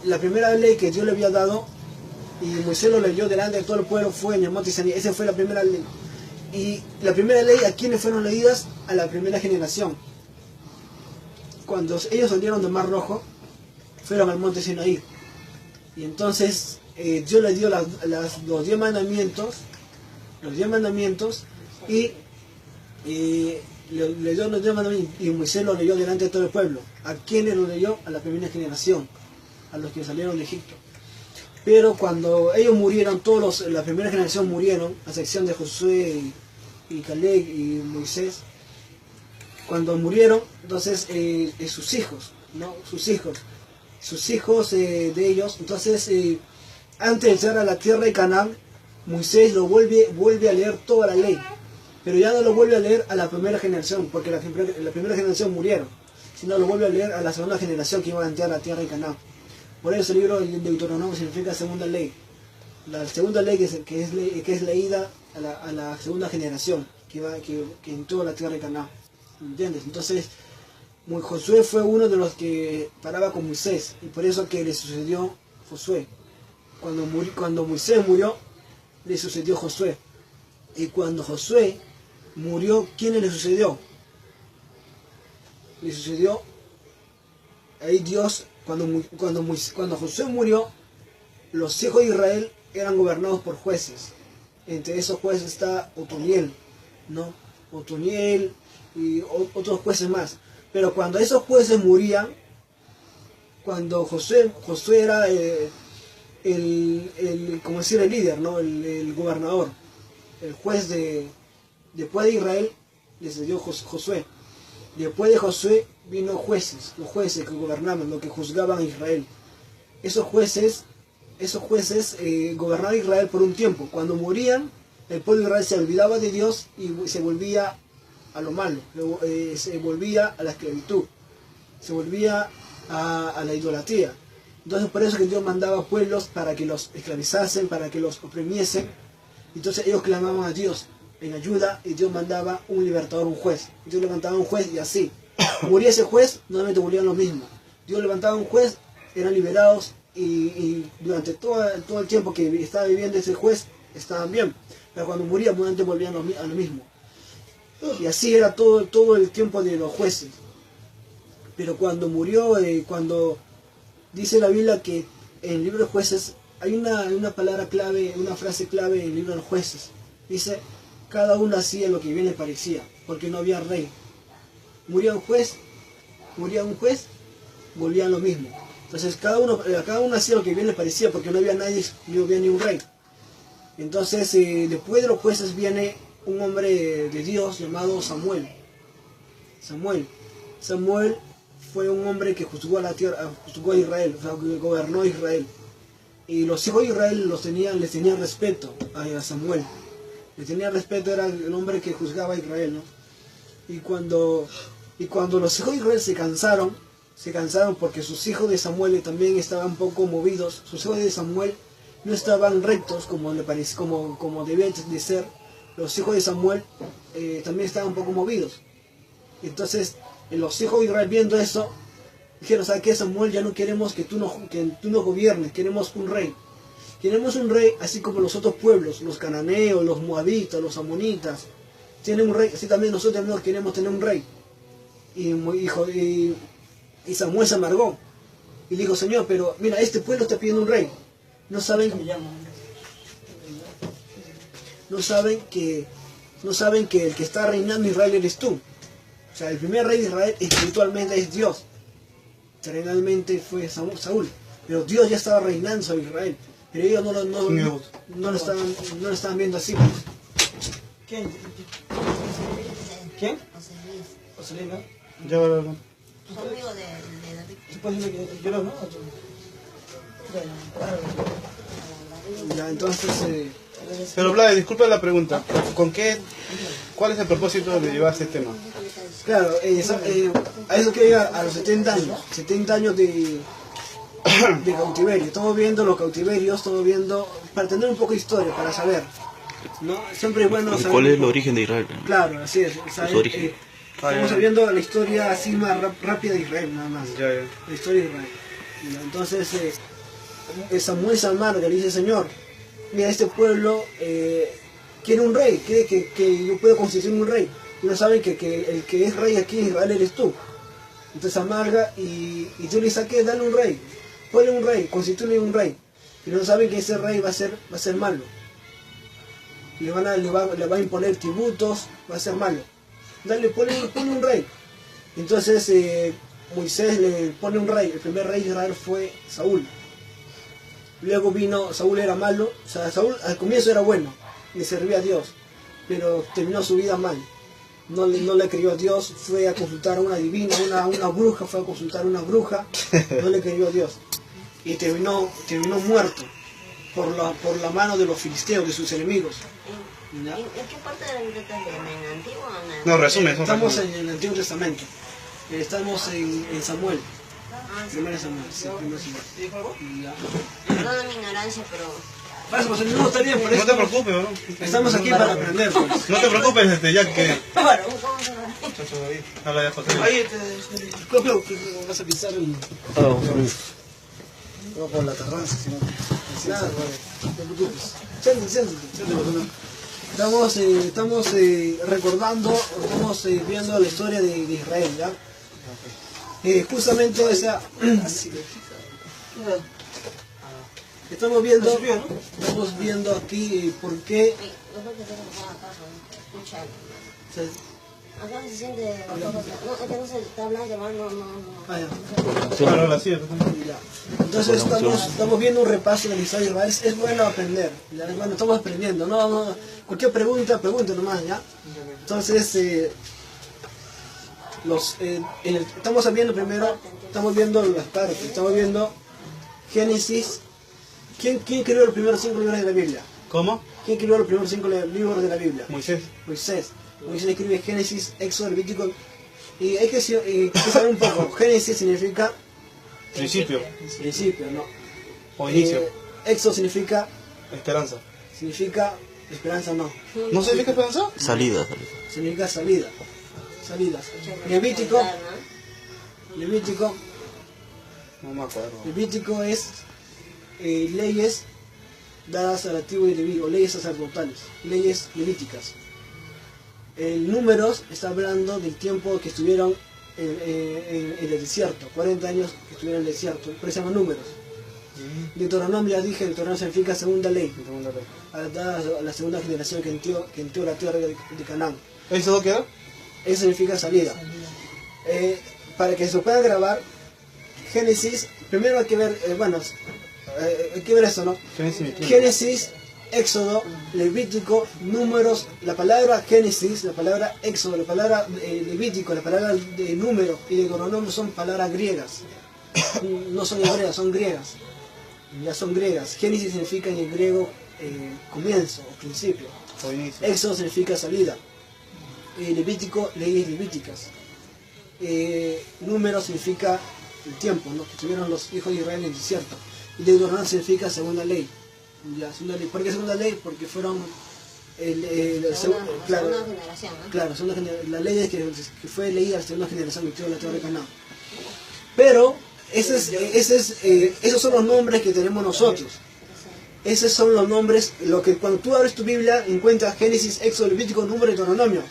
la primera ley que Dios le había dado, y Moisés lo leyó delante de todo el pueblo, fue en el monte Sinaí. Esa fue la primera ley. Y la primera ley, ¿a quiénes fueron leídas? A la primera generación. Cuando ellos salieron del Mar Rojo, fueron al monte Sinaí. Y entonces Dios les dio los 10 mandamientos, y le dio los 10 mandamientos, y Moisés lo leyó delante de todo el pueblo. ¿A quiénes lo leyó? A la primera generación, a los que salieron de Egipto. Pero cuando ellos murieron, la primera generación murieron, a excepción de Josué y Caleb y Moisés. Cuando murieron, entonces sus hijos de ellos, entonces antes de entrar a la tierra de Canaán, Moisés lo vuelve a leer toda la ley, pero ya no lo vuelve a leer a la primera generación, porque la primera generación murieron, sino lo vuelve a leer a la segunda generación que iba a entrar a la tierra de Canaán. Por eso el libro de Deuteronomio significa segunda ley. La segunda ley que es leída a la segunda generación que entró a la tierra de Canaán. ¿Entiendes? Entonces, Josué fue uno de los que paraba con Moisés, y por eso que le sucedió Josué. Cuando Moisés murió, le sucedió Josué. Y cuando Josué murió, ¿quién le sucedió? Le sucedió ahí Dios. Cuando Josué murió, los hijos de Israel eran gobernados por jueces. Entre esos jueces está Otoniel, ¿no? Otoniel y otros jueces más. Pero cuando esos jueces morían, cuando Josué era como decir, el líder, ¿no? El gobernador, el juez después de Israel, les dio Josué. Después de Josué vino los jueces que gobernaban, los que juzgaban a Israel. Esos jueces gobernaban a Israel por un tiempo. Cuando morían, el pueblo de Israel se olvidaba de Dios y se volvía a lo malo, se volvía a la esclavitud, se volvía a la idolatría. Entonces por eso que Dios mandaba pueblos para que los esclavizasen, para que los oprimiesen. Entonces ellos clamaban a Dios en ayuda, y Dios mandaba un libertador, un juez. Dios levantaba un juez, y así moría ese juez, nuevamente volvían lo mismo. Dios levantaba un juez, eran liberados, y durante todo el tiempo que estaba viviendo ese juez estaban bien, pero cuando moría nuevamente volvían a lo mismo. Y así era todo el tiempo de los jueces. Pero cuando murió, cuando dice la Biblia que en el libro de jueces hay una palabra clave, una frase clave en el libro de los jueces. Dice, cada uno hacía lo que bien le parecía, porque no había rey. moría un juez, volvían lo mismo. Entonces cada uno hacía lo que bien le parecía, porque no había nadie, no había ni un rey. Entonces después de los jueces viene un hombre de Dios llamado Samuel. Samuel fue un hombre que juzgó a la tierra, juzgó a Israel, o sea, que gobernó a Israel. Y los hijos de Israel les tenían respeto a Samuel. Les tenía respeto, era el hombre que juzgaba a Israel, ¿no? Y cuando los hijos de Israel se cansaron porque sus hijos de Samuel también estaban un poco movidos. Sus hijos de Samuel no estaban rectos como debían de ser. Los hijos de Samuel también estaban un poco movidos. Entonces los hijos de Israel, viendo eso, dijeron: ¿sabes qué, Samuel? Ya no queremos que tú nos gobiernes, queremos un rey. Queremos un rey así como los otros pueblos, los cananeos, los moabitas, los amonitas tienen un rey, así también nosotros también queremos tener un rey. Y Samuel se amargó y dijo: Señor, pero mira, este pueblo está pidiendo un rey. No saben que el que está reinando Israel eres tú. O sea, el primer rey de Israel espiritualmente es Dios. Terrenalmente fue Saúl, pero Dios ya estaba reinando sobre Israel. Pero ellos no lo estaban viendo así. ¿Quién? José Luis, ¿no? Yo Son amigos de David. Después yo no. Ya, entonces... Pero Vlad, disculpa la pregunta. ¿Cuál es el propósito de llevar este tema? Claro, a eso que llega a los 70 años de cautiverio. Estamos viendo los cautiverios, para tener un poco de historia, para saber, ¿no? Siempre es bueno saber. ¿Cuál es el origen de Israel? Claro, así es. Su origen. Estamos viendo la historia así más rápida de Israel, nada más. Ya. La historia de Israel. Entonces, Samuel se amarga, le dice: Señor, mira, este pueblo quiere un rey, quiere que yo pueda constituir un rey. Y no saben que el que es rey aquí en Israel eres tú. Entonces amarga y tú le dices: ¿qué? Dale un rey, ponle un rey, constituye un rey. Y no saben que ese rey va a ser malo. Le va a imponer tributos, va a ser malo. Dale, ponle un rey. Entonces Moisés le pone un rey. El primer rey de Israel fue Saúl. Luego Saúl era malo. O sea, Saúl al comienzo era bueno, le servía a Dios, pero terminó su vida mal. No le creyó a Dios, fue a consultar a una divina, una bruja, no le creyó a Dios. Y terminó muerto por la mano de los filisteos, de sus enemigos. ¿En qué parte de la Biblia estás leyendo? ¿En el Antiguo o en el...? No, resume. Estamos en el Antiguo Testamento. Estamos en Samuel. Primero Samuel. Sí, primero Samuel. Perdona mi ignorancia, pero... No, está bien, por eso. No te preocupes, ¿no? Estamos aquí para aprender, pues. No te preocupes, ya que... Bueno, ¿cómo se llama? Chacho David. Habla ya, José. Ahí que vas a pisar el... No, por la terraza, sino... Nada, no te preocupes. Siéntate. Estamos recordando, estamos viendo la historia de Israel, ¿ya? Justamente esa... Estamos viendo aquí por qué... Acá se siente... No, es que no se está hablando, no. Ah, ya. Entonces estamos viendo un repaso de la historia de Israel. Es bueno aprender, ¿ya? Es bueno, estamos aprendiendo. No, cualquier pregunta nomás, ¿ya? Entonces, estamos viendo las partes, estamos viendo Génesis. ¿Quién escribió los primeros 5 libros de la Biblia? ¿Cómo? ¿Quién escribió los primeros 5 libros de la Biblia? Moisés. Moisés escribe Génesis, Éxodo, Levítico. Y hay que saber un poco. Génesis significa... Principio, ¿no? o inicio. Éxodo significa... Esperanza. Esperanza, no. ¿No significa esperanza? Salida. Significa salida. Levítico. No me acuerdo. Levítico es leyes dadas a la tribu de Leví, o leyes sacerdotales, leyes levíticas. El Números está hablando del tiempo que estuvieron en el desierto, 40 años que estuvieron en el desierto, por eso se llama Números. Deuteronomio, ya dije, Deuteronomio significa segunda ley, dada a la segunda generación que entró la tierra de Canaán. ¿Eso qué era? Eso significa salida. para que se pueda grabar, Génesis, primero hay que ver, hay que ver eso, ¿no? Génesis, Éxodo, Levítico, Números, la palabra Génesis, la palabra Éxodo, la palabra Levítico, la palabra de Número y de Deuteronomio son palabras griegas. No son hebreas, son griegas. Ya son griegas. Génesis significa en el griego comienzo o principio. Éxodo significa salida. Levítico, leyes levíticas. Número significa el tiempo, ¿no? Que tuvieron los hijos de Israel en el desierto. Y Deuteronomio significa segunda ley. Ya, segunda ley. ¿Por qué segunda ley? Porque fueron segunda generación, ¿no? Claro, la ley que fue leída a la segunda generación que la tierra de Canaán. Pero esos son los nombres que tenemos nosotros. Esos son los nombres, lo que cuando tú abres tu Biblia encuentras Génesis, Éxodo, Levítico, Número y Deuteronomio.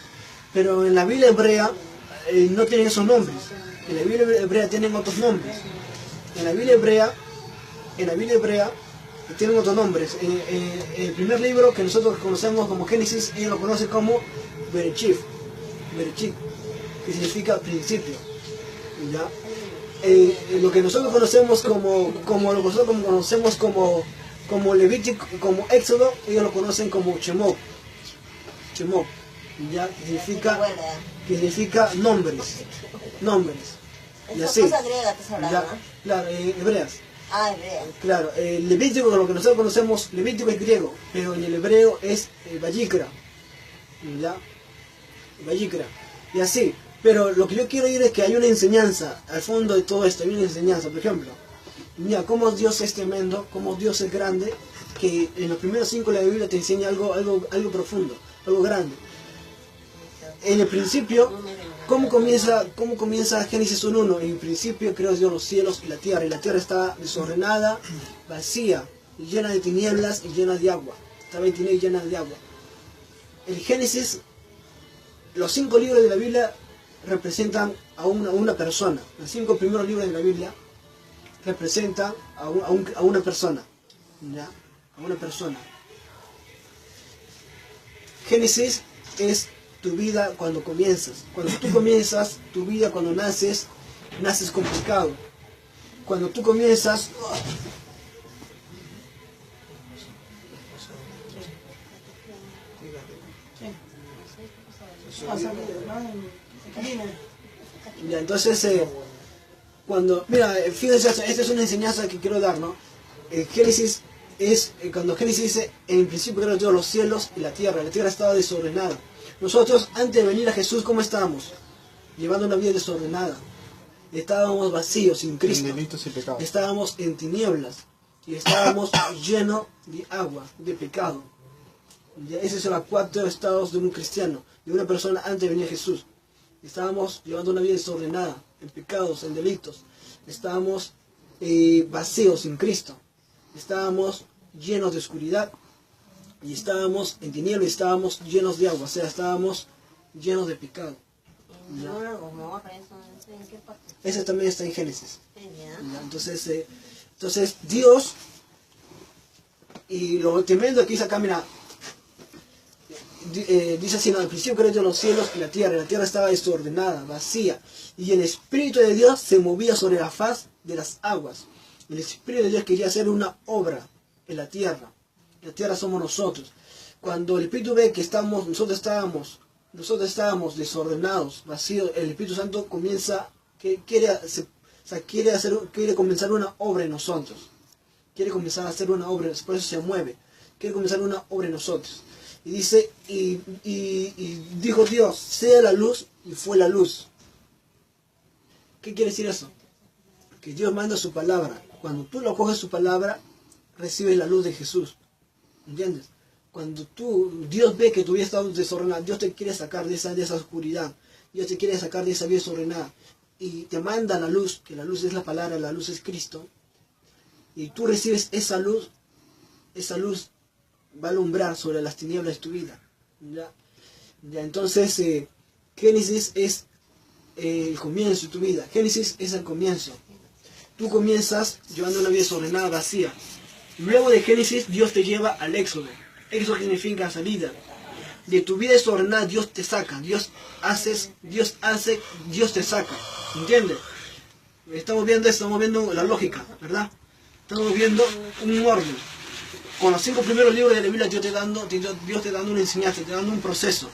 Pero en la Biblia hebrea no tienen esos nombres. En la Biblia hebrea tienen otros nombres. En la Biblia hebrea tienen otros nombres. El primer libro que nosotros conocemos como Génesis, ellos lo conocen como Bereshit, que significa principio. ¿Ya? Lo que nosotros conocemos como Levítico, como Éxodo, ellos lo conocen como Shemot, ¿ya? Que significa nombres. Y así. Cosa griega te hablando, ¿no? Claro, hebreas. Hebrea. Claro, Levítico, lo que nosotros conocemos, Levítico es griego, pero en el hebreo es Vayikra. ¿Ya? Vayikra. Y así. Pero lo que yo quiero ir es que hay una enseñanza, al fondo de todo esto hay una enseñanza. Por ejemplo, mira cómo Dios es tremendo, cómo Dios es grande, que en los primeros 5 de la Biblia te enseña algo profundo, algo grande. En el principio, ¿cómo comienza Génesis 1:1? En el principio creó Dios los cielos y la tierra estaba desordenada, vacía, llena de tinieblas y llena de agua. Estaba en tinieblas y llena de agua. En Génesis, los 5 libros de la Biblia representan a una persona. Los 5 primeros libros de la Biblia representan a una persona. ¿Ya? A una persona. Génesis es tu vida cuando comienzas. Cuando tú comienzas tu vida, cuando naces con pecado. Cuando tú comienzas... Ya, entonces, fíjense, esta es una enseñanza que quiero dar, ¿no? Génesis es, cuando Génesis dice, en principio creó Dios los cielos y la tierra estaba desordenada. Nosotros, antes de venir a Jesús, ¿cómo estábamos? Llevando una vida desordenada. Estábamos vacíos, sin Cristo. Estábamos en tinieblas. Y estábamos llenos de agua, de pecado. Ya, esos son los 4 estados de un cristiano, de una persona antes de venir a Jesús. Estábamos llevando una vida desordenada, en pecados, en delitos. Estábamos vacíos sin Cristo. Estábamos llenos de oscuridad. Y estábamos en tinieblas, estábamos llenos de agua. O sea, estábamos llenos de pecado. ¿En qué parte? Ese también está en Génesis. ¿Ya? Entonces Dios, y lo tremendo que dice acá, mira, dice así, no, al principio creó Dios los cielos y la tierra estaba desordenada, vacía, y el Espíritu de Dios se movía sobre la faz de las aguas. El Espíritu de Dios quería hacer una obra en la tierra somos nosotros. Cuando el Espíritu ve que nosotros estábamos desordenados, vacíos, el Espíritu Santo quiere comenzar una obra en nosotros. Quiere comenzar a hacer una obra, por eso se mueve. Quiere comenzar una obra en nosotros. Y dice, y dijo Dios, sea la luz, y fue la luz. ¿Qué quiere decir eso? Que Dios manda su palabra. Cuando tú lo coges su palabra, recibes la luz de Jesús. ¿Entiendes? Cuando Dios ve que tu vida está desordenada, Dios te quiere sacar de esa oscuridad. Dios te quiere sacar de esa vida desordenada. Y te manda la luz, que la luz es la palabra, la luz es Cristo. Y tú recibes esa luz va a alumbrar sobre las tinieblas de tu vida. ¿Ya? Entonces, Génesis es el comienzo de tu vida. Génesis es el comienzo. Tú comienzas llevando una vida desordenada, vacía. Luego de Génesis, Dios te lleva al Éxodo. Éxodo significa salida. de tu vida desordenada Dios te saca, Dios hace, Dios te saca, ¿entiendes? Estamos viendo esto, estamos viendo la lógica, ¿verdad? Estamos viendo un orden. Con los 5 primeros libros de la Biblia Dios te dando una enseñanza, te dando un proceso,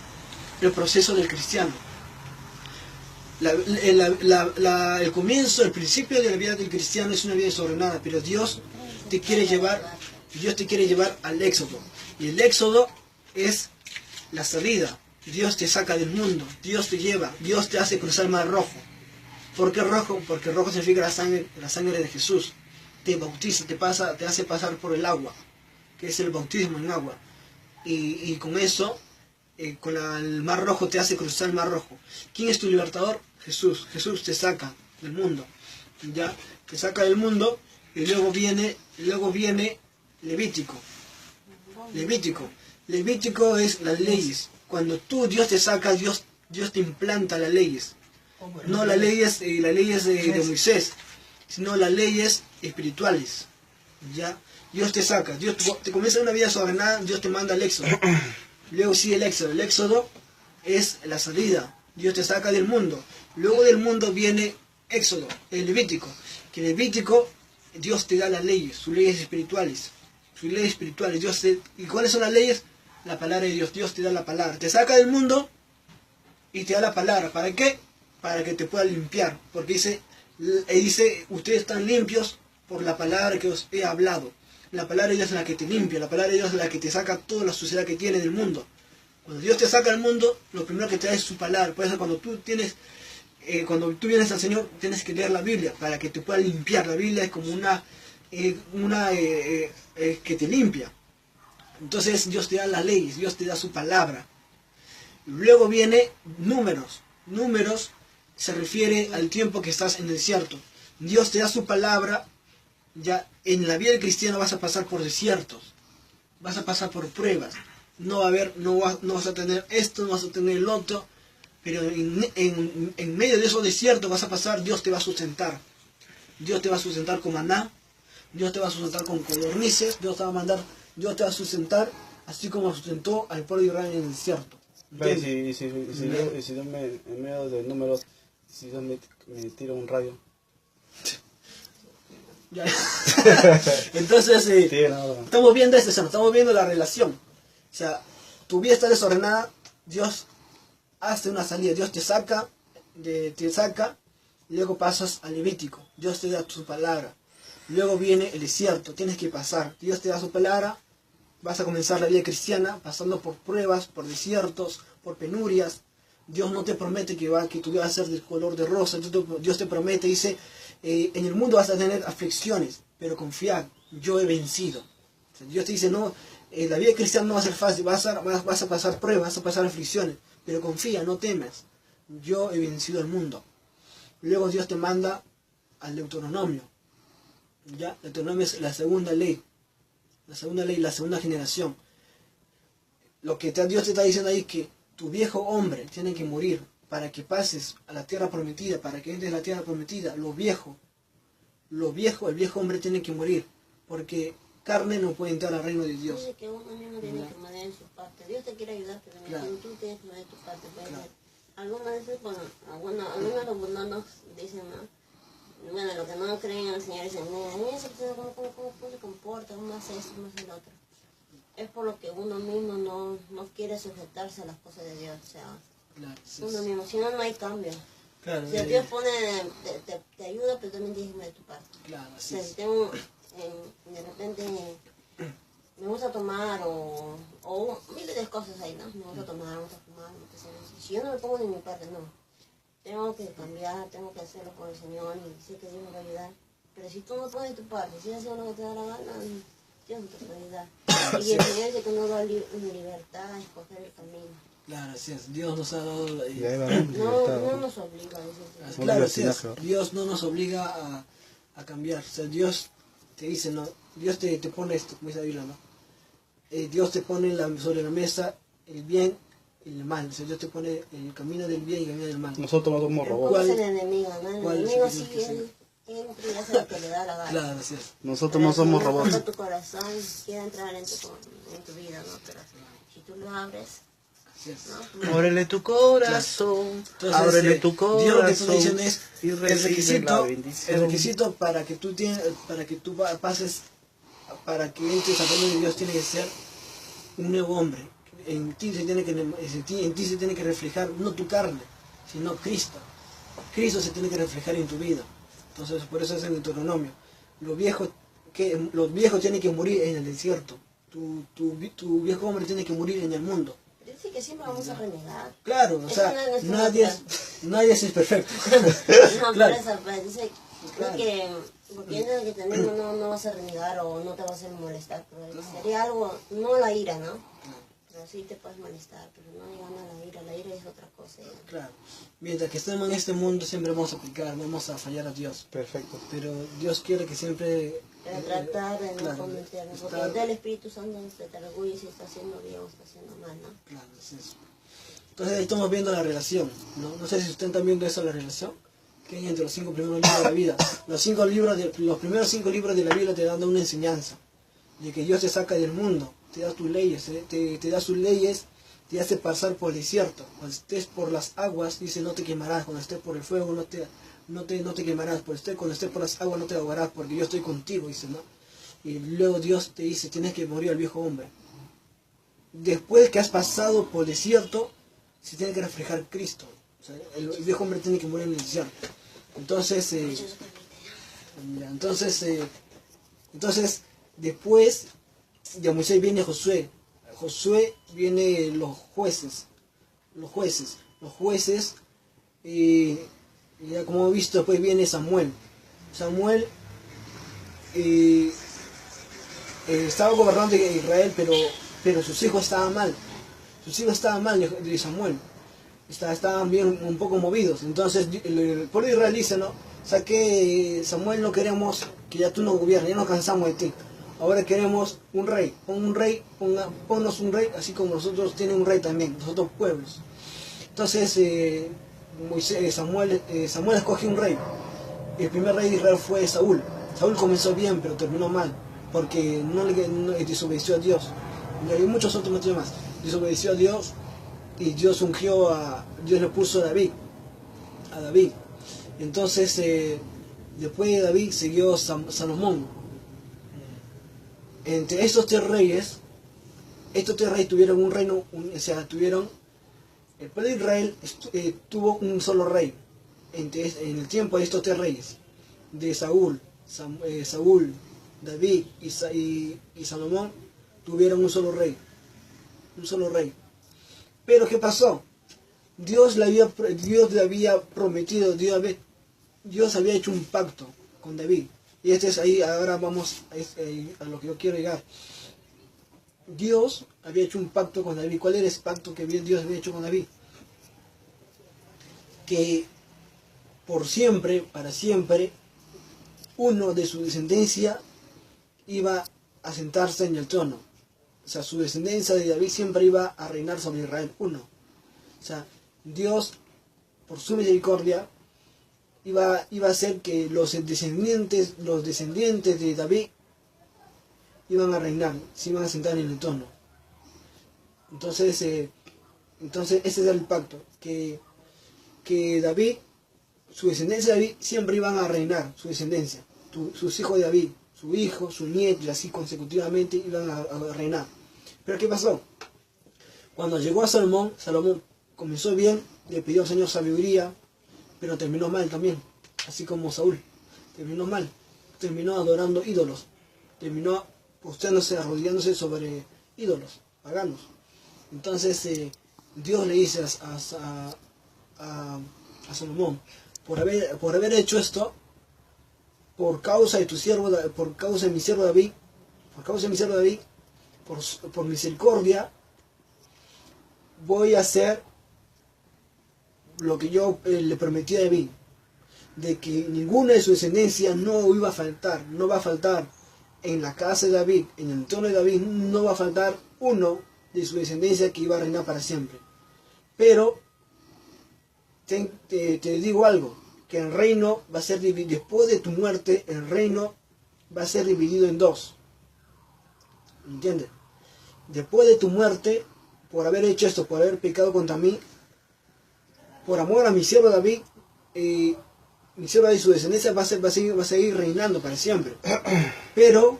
el proceso del cristiano. El comienzo, el principio de la vida del cristiano es una vida desordenada, pero Dios te quiere llevar al éxodo. Y el éxodo es la salida. Dios te saca del mundo, Dios te lleva, Dios te hace cruzar el mar rojo. ¿Por qué rojo? Porque rojo significa la sangre de Jesús. Te bautiza, te hace pasar por el agua, que es el bautismo en agua. Y con eso, con el mar rojo te hace cruzar el mar rojo. ¿Quién es tu libertador? Jesús. Jesús te saca del mundo. Ya, te saca del mundo y luego viene Levítico. Levítico es las leyes. Cuando Dios te saca, Dios te implanta las leyes. No las leyes de Moisés, sino las leyes espirituales. ¿Ya? Dios te saca, Dios te comienza una vida desordenada, Dios te manda al éxodo. Luego sigue el éxodo. El éxodo es la salida. Dios te saca del mundo. Luego del mundo viene éxodo, el Levítico. Que el Levítico, Dios te da las leyes, sus leyes espirituales. Sus leyes espirituales. ¿Y cuáles son las leyes? La palabra de Dios. Dios te da la palabra. Te saca del mundo y te da la palabra. ¿Para qué? Para que te pueda limpiar. Porque dice, ustedes están limpios por la palabra que os he hablado. La palabra de Dios es la que te limpia. La palabra de Dios es la que te saca toda la suciedad que tiene del mundo. Cuando Dios te saca del mundo, lo primero que te da es su palabra. Por eso cuando tú vienes al Señor, tienes que leer la Biblia para que te pueda limpiar. La Biblia es como que te limpia. Entonces Dios te da las leyes, Dios te da su palabra. Luego viene números. Números se refiere al tiempo que estás en el desierto. Dios te da su palabra. Ya en la vida del cristiano vas a pasar por desiertos, vas a pasar por pruebas. No vas a tener esto, no vas a tener el otro, pero en medio de esos desiertos vas a pasar, Dios te va a sustentar. Dios te va a sustentar con maná, Dios te va a sustentar con codornices, Dios te va a sustentar así como sustentó al pueblo de Israel en el desierto. Y si Dios en medio de números, si Dios me tira un rayo. Ya. Entonces, estamos viendo estamos viendo la relación. O sea, tu vida está desordenada, Dios hace una salida, Dios te saca, y luego pasas al Levítico, Dios te da su palabra. Luego viene el desierto, tienes que pasar, Dios te da su palabra, vas a comenzar la vida cristiana, pasando por pruebas, por desiertos, por penurias. Dios no te promete que tu vida va a ser del color de rosa, Dios te promete, dice, en el mundo vas a tener aflicciones, pero confía, yo he vencido. O sea, Dios te dice, no, la vida cristiana no va a ser fácil, vas a pasar pruebas, vas a pasar aflicciones, pero confía, no temas, yo he vencido al mundo. Luego Dios te manda al Deuteronomio. ¿Ya? El Deuteronomio es la segunda ley, la segunda generación. Lo que Dios te está diciendo ahí es que tu viejo hombre tiene que morir para que pases a la tierra prometida, para que entres a la tierra prometida. El viejo hombre tiene que morir, porque carne no puede entrar al reino de Dios. Dice que uno mismo tiene que poner en su parte. Dios te quiere ayudar, pero tú tienes que poner tu parte. Algunas veces, algunos nos dicen, bueno, los que no creen en el Señor dicen, ¿cómo se comporta? ¿Cómo hace esto? ¿Cómo hace el otro? Es por lo que uno mismo no quiere sujetarse a las cosas de Dios. O sea, uno mismo, si no, no hay cambio. Claro, si Dios te ayuda, pero también tienes que poner tu parte. Claro, o sea, si tengo, de repente me gusta tomar o miles de cosas ahí, ¿no? Me gusta tomar, me gusta fumar, si yo no me pongo de mi parte, no. Tengo que cambiar, tengo que hacerlo por el Señor y sé que Dios me va a ayudar. Pero si tú no pones tu parte, si haces lo que te da la gana, Dios no te puede ayudar. Y el Señor dice que nos da libertad a escoger el camino. Claro, así es. Dios nos ha dado no nos obliga a decir. Claro, así es. Dios no nos obliga a cambiar. O sea, Dios te dice, no, Dios te pone esto, como dice la Biblia, ¿no? Dios te pone sobre la mesa el bien y el mal. O sea, Dios te pone el camino del bien y el camino del mal. Nosotros no somos robots. ¿Cuál es el enemigo? ¿No? El enemigo sí, él hace lo que le da la gana. Claro, así es. Nosotros no somos robots. Tu corazón quiere entrar en tu vida, ¿no? Pero si tú lo abres, ¿no? Ábrele tu corazón, Entonces, ábrele tu corazón. Dios lo que está diciendo es y el recibe la bendición. requisito para que tú pases, para que entres al reino de Dios, tiene que ser un nuevo hombre. En ti se tiene que reflejar no tu carne, sino Cristo. Cristo se tiene que reflejar en tu vida. Entonces, por eso es en Deuteronomio. Los viejos tienen que morir en el desierto. Tu viejo hombre tiene que morir en el mundo. Dice que siempre vamos a renegar. Claro, o sea, nadie es perfecto. No, Claro. por eso, pues, dice Claro. que porque en el que tenemos no vas a renegar o no te vas a molestar, pero sería algo, no la ira, ¿no? Pero sí te puedes molestar, pero no llegando a la ira es otra cosa. ¿no? Claro. Mientras que estemos en este mundo siempre vamos a pecar, vamos a fallar a Dios. Perfecto. Pero Dios quiere que siempre... Pero tratar de no claro, cometernos, porque estar- el Espíritu Santo te orgullo si está haciendo bien o está haciendo mal, ¿no? Claro, es eso. Entonces ahí estamos viendo la relación, ¿no? No sé si ustedes están viendo eso, la relación que hay entre los 5 primeros libros de la vida. Los primeros 5 libros de la Biblia te dan una enseñanza de que Dios te saca del mundo, te da tus leyes, te da sus leyes, te hace pasar por el desierto. Cuando estés por las aguas, dice, no te quemarás. Cuando estés por el fuego, no te quemarás. Cuando estés por las aguas, no te ahogarás, porque yo estoy contigo, dice, ¿no? Y luego Dios te dice, tienes que morir al viejo hombre. Después que has pasado por el desierto, se tiene que reflejar Cristo. O sea, el viejo hombre tiene que morir en el desierto. Entonces, después de Moisés viene Josué. Josué viene los jueces. Y ya como hemos visto, después viene Samuel. Samuel estaba gobernando Israel, pero sus hijos estaban mal. Sus hijos estaban mal de Samuel. Estaban bien un poco movidos. Entonces el pueblo de Israel dice, ¿no? O sea que Samuel, no queremos que ya tú nos gobiernes, ya nos cansamos de ti. Ahora queremos un rey. Ponnos un rey, así como nosotros tienen un rey también, nosotros pueblos. Entonces Samuel escoge un rey. El primer rey de Israel fue Saúl. Saúl comenzó bien, pero terminó mal, porque no desobedeció a Dios. Y hay muchos otros motivos más. Desobedeció a Dios y Dios Dios le puso a David. Entonces, después de David siguió Salomón. Entre estos tres reyes tuvieron un reino, el pueblo de Israel tuvo un solo rey. En el tiempo de estos tres reyes, de Saúl, David y Salomón, tuvieron un solo rey. Pero ¿qué pasó? Dios le había prometido, Dios había hecho un pacto con David. Y ahora vamos a lo que yo quiero llegar. Dios había hecho un pacto con David. ¿Cuál era ese pacto que Dios había hecho con David? Que por siempre, para siempre, uno de su descendencia iba a sentarse en el trono. O sea, su descendencia de David siempre iba a reinar sobre Israel, uno. O sea, Dios, por su misericordia, iba a hacer que los descendientes de David iban a reinar, se iban a sentar en el trono. Entonces ese era el pacto, que David, su descendencia de David, siempre iban a reinar, su descendencia, sus hijos de David, su hijo, su nieto, y así consecutivamente iban a reinar. Pero ¿qué pasó? Cuando llegó a Salomón comenzó bien, le pidió al Señor sabiduría, pero terminó mal también, así como Saúl, terminó mal, terminó adorando ídolos, terminó postrándose, arrodillándose sobre ídolos paganos. Entonces Dios le dice a Salomón, por haber hecho esto, por causa de mi siervo David, por misericordia, voy a hacer lo que yo le prometí a David, de que ninguna de su descendencia no va a faltar en la casa de David, en el trono de David, no va a faltar uno de su descendencia que iba a reinar para siempre. Pero te digo algo, que el reino va a ser dividido, después de tu muerte, el reino va a ser dividido en dos. ¿Entiendes? Después de tu muerte, por haber hecho esto, por haber pecado contra mí, por amor a mi siervo David, mi siervo David y su descendencia va a seguir reinando para siempre. Pero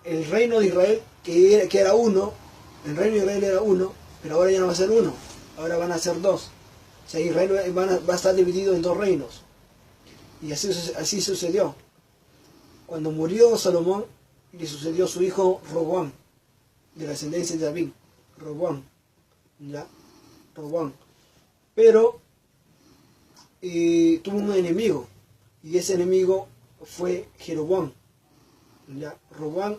el reino de Israel, que era uno, el reino de Israel era uno, pero ahora ya no va a ser uno, ahora van a ser dos. O sea, Israel va a estar dividido en dos reinos. Y así sucedió. Cuando murió Salomón, le sucedió su hijo Roboam, de la ascendencia de David. Roboam, ¿ya? Roboam. Pero tuvo un enemigo, y ese enemigo fue Jeroboam. ¿Ya? Roboam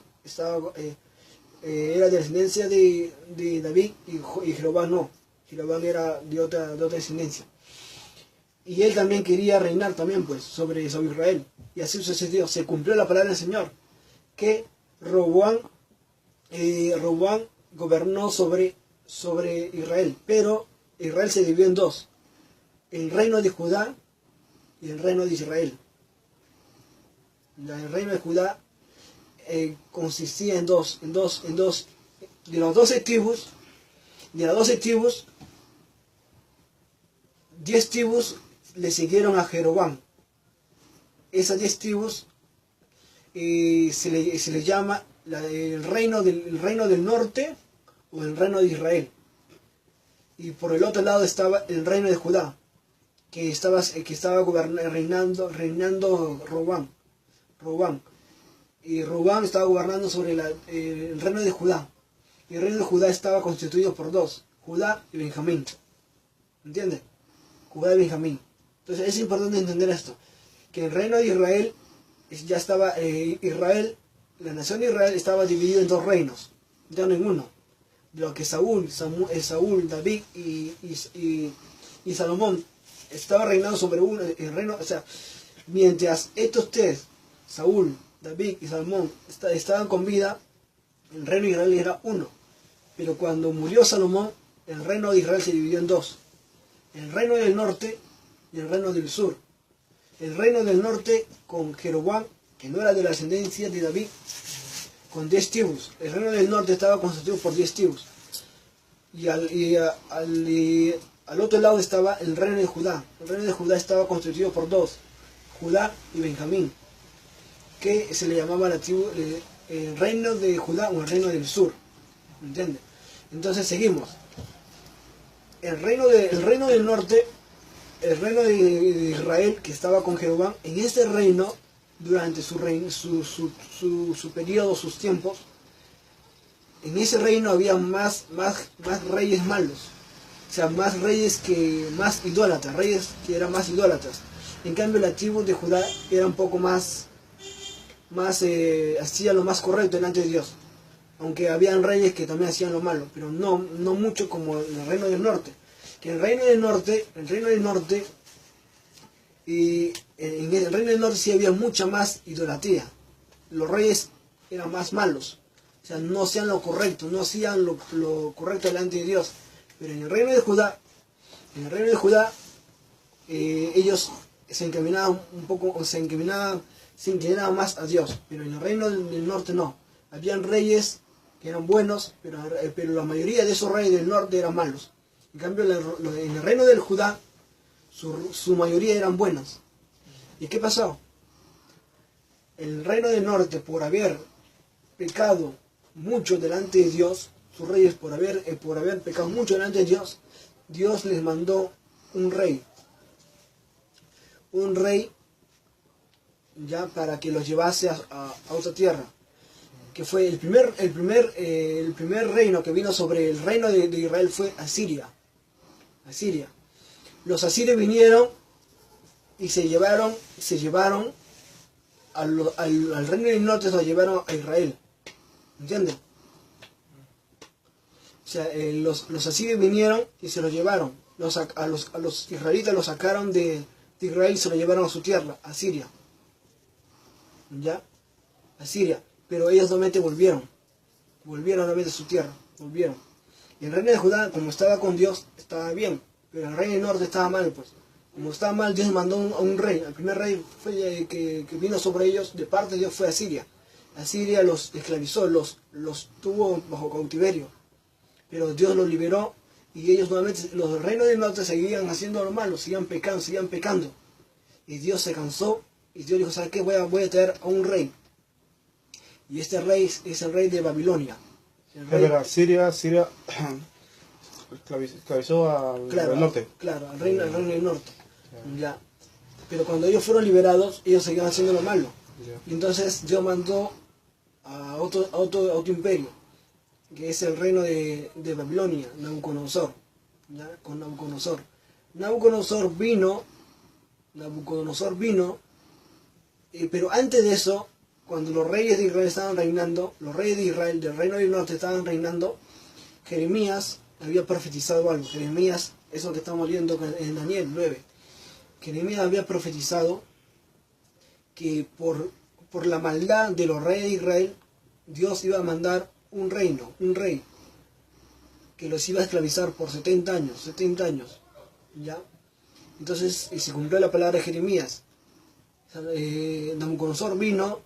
era de descendencia de David y Jeroboam no. Jeroboam era de otra descendencia. Y él también quería reinar también pues sobre Israel. Y así sucedió. Se cumplió la palabra del Señor. Que Roboam gobernó sobre Israel. Pero Israel se dividió en dos. El reino de Judá y el reino de Israel. El reino de Judá consistía en dos. De las 12 tribus, 10 tribus le siguieron a Jeroboam. Esas 10 tribus se le llama el reino del norte o el reino de Israel. Y por el otro lado estaba el reino de Judá, que estaba reinando Roboam. Y Roboam estaba gobernando sobre el reino de Judá. Y el reino de Judá estaba constituido por dos, Judá y Benjamín. ¿Entiendes? Judá y Benjamín. Entonces es importante entender esto, que el reino de Israel ya estaba, la nación de Israel estaba dividida en dos reinos, ya no en uno. De lo que Saúl, David y Salomón estaba reinando sobre el reino, o sea, mientras estos tres, Saúl, David y Salomón, estaban con vida, el reino de Israel era uno. Pero cuando murió Salomón, el reino de Israel se dividió en dos. El reino del norte y el reino del sur. El reino del norte con Jeroboam, que no era de la ascendencia de David, con 10 tribus. El reino del norte estaba constituido por 10 tribus. Y al otro lado estaba el reino de Judá. El reino de Judá estaba constituido por dos, Judá y Benjamín, que se le llamaba la tribu, el reino de Judá o el reino del sur. ¿Entiendes? Entonces seguimos. El reino del norte, el reino de Israel, que estaba con Jeroboam, en este reino, durante su periodo, sus tiempos, en ese reino había más reyes malos. O sea, más reyes más idólatras, reyes que eran más idólatras. En cambio, la tribu de Judá era un poco hacía lo más correcto delante de Dios. Aunque habían reyes que también hacían lo malo, pero no mucho como el reino del norte. Que en el reino del norte sí había mucha más idolatría. Los reyes eran más malos. O sea, no hacían lo correcto, no hacían lo correcto delante de Dios. Pero en el reino de Judá, ellos se encaminaban se inclinaban más a Dios. Pero en el reino del norte no. Habían reyes que eran buenos, pero la mayoría de esos reyes del norte eran malos. En cambio, en el reino del Judá, su mayoría eran buenos. ¿Y qué pasó? El reino del norte, por haber pecado mucho delante de Dios, sus reyes por haber pecado mucho delante de Dios, Dios les mandó un rey ya para que los llevase a otra tierra, que fue el primer reino que vino sobre el reino de Israel fue Asiria. Los asirios vinieron y se llevaron al reino del norte, se lo llevaron a Israel. ¿Entienden? O sea, los asirios vinieron y se los llevaron. A los israelitas los sacaron de Israel y se lo llevaron a su tierra, a Siria. ¿Ya? A Siria. Pero ellos nuevamente volvieron nuevamente a su tierra, Y el reino de Judá, como estaba con Dios, estaba bien, pero el reino del norte estaba mal, pues. Como estaba mal, Dios mandó a un rey. El primer rey que vino sobre ellos, de parte de Dios, fue Asiria. Asiria los esclavizó, los tuvo bajo cautiverio. pero Dios los liberó y ellos nuevamente, los reinos del norte seguían haciendo lo malo, seguían pecando. Y Dios se cansó y Dios dijo, ¿sabes qué? Voy a traer a un rey. Y este rey es el rey de Babilonia. Siria esclavizó al norte. Claro, al reino del norte. Ya. Pero cuando ellos fueron liberados, ellos seguían haciendo lo malo. Y entonces Dios mandó a otro imperio, que es el reino de Babilonia, Nabucodonosor. ¿Ya? Con Nabucodonosor. Nabucodonosor vino, pero antes de eso, cuando los reyes de Israel estaban reinando, los reyes de Israel del reino del norte estaban reinando, Jeremías había profetizado algo. Jeremías, eso que estamos viendo en Daniel 9. Jeremías había profetizado que por la maldad de los reyes de Israel, Dios iba a mandar un rey, que los iba a esclavizar por 70 años, ¿ya? Entonces se cumplió la palabra de Jeremías. Nabucodonosor vino,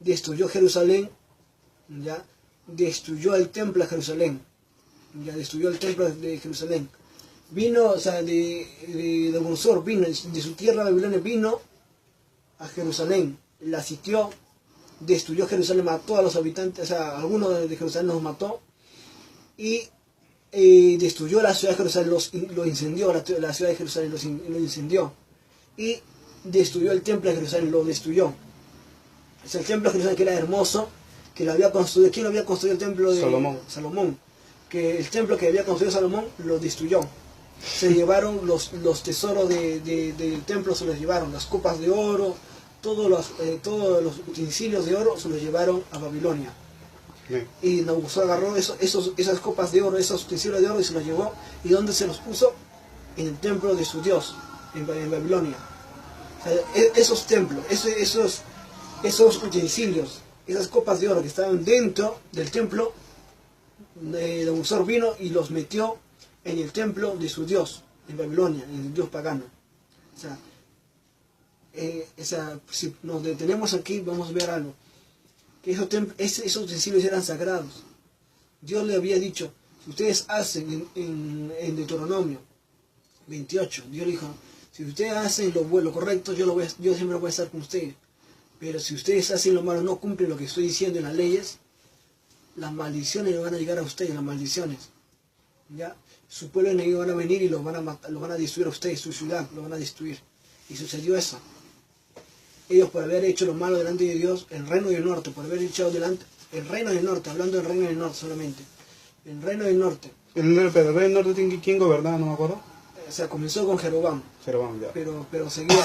destruyó Jerusalén, ¿ya? Destruyó el templo de Jerusalén, Vino, o sea, de Nabucodonosor vino, de su tierra Babilonia vino a Jerusalén, la sitió, destruyó Jerusalén, mató a los habitantes, o sea, algunos de Jerusalén los mató, y destruyó la ciudad de Jerusalén, lo incendió, la ciudad de Jerusalén lo incendió, y destruyó el templo de Jerusalén, lo destruyó. O sea, el templo de Jerusalén, que era hermoso, que lo había construido. ¿Quién lo había construido? El templo de Salomón. Que el templo que había construido Salomón lo destruyó. Se llevaron los tesoros del templo, se los llevaron, las copas de oro, todos los utensilios de oro se los llevaron a Babilonia. Bien. Y Nabucodonosor agarró esas copas de oro, esos utensilios de oro y se los llevó. ¿Y dónde se los puso? En el templo de su Dios, en Babilonia. O sea, esos templos, esos utensilios, esas copas de oro que estaban dentro del templo, Nabucodonosor vino y los metió en el templo de su Dios, en Babilonia, en el Dios pagano. O sea, si nos detenemos aquí, vamos a ver algo. Que esos utensilios eran sagrados. Dios le había dicho, si ustedes hacen en Deuteronomio 28, Dios le dijo, si ustedes hacen lo correcto, yo siempre voy a estar con ustedes. Pero si ustedes hacen lo malo, no cumplen lo que estoy diciendo en las leyes, las maldiciones van a llegar a ustedes, las maldiciones. ¿Ya? Su pueblo enemigo van a venir y los van a destruir a ustedes, su ciudad, los van a destruir. Y sucedió eso. Ellos por haber hecho lo malo delante de Dios, el reino del norte, por haber echado delante, el reino del norte, hablando del reino del norte solamente, el reino del norte. Pero el reino del norte, ¿quién gobernaba? No me acuerdo. O sea, comenzó con Jeroboam. Jeroboam, ya. Pero seguía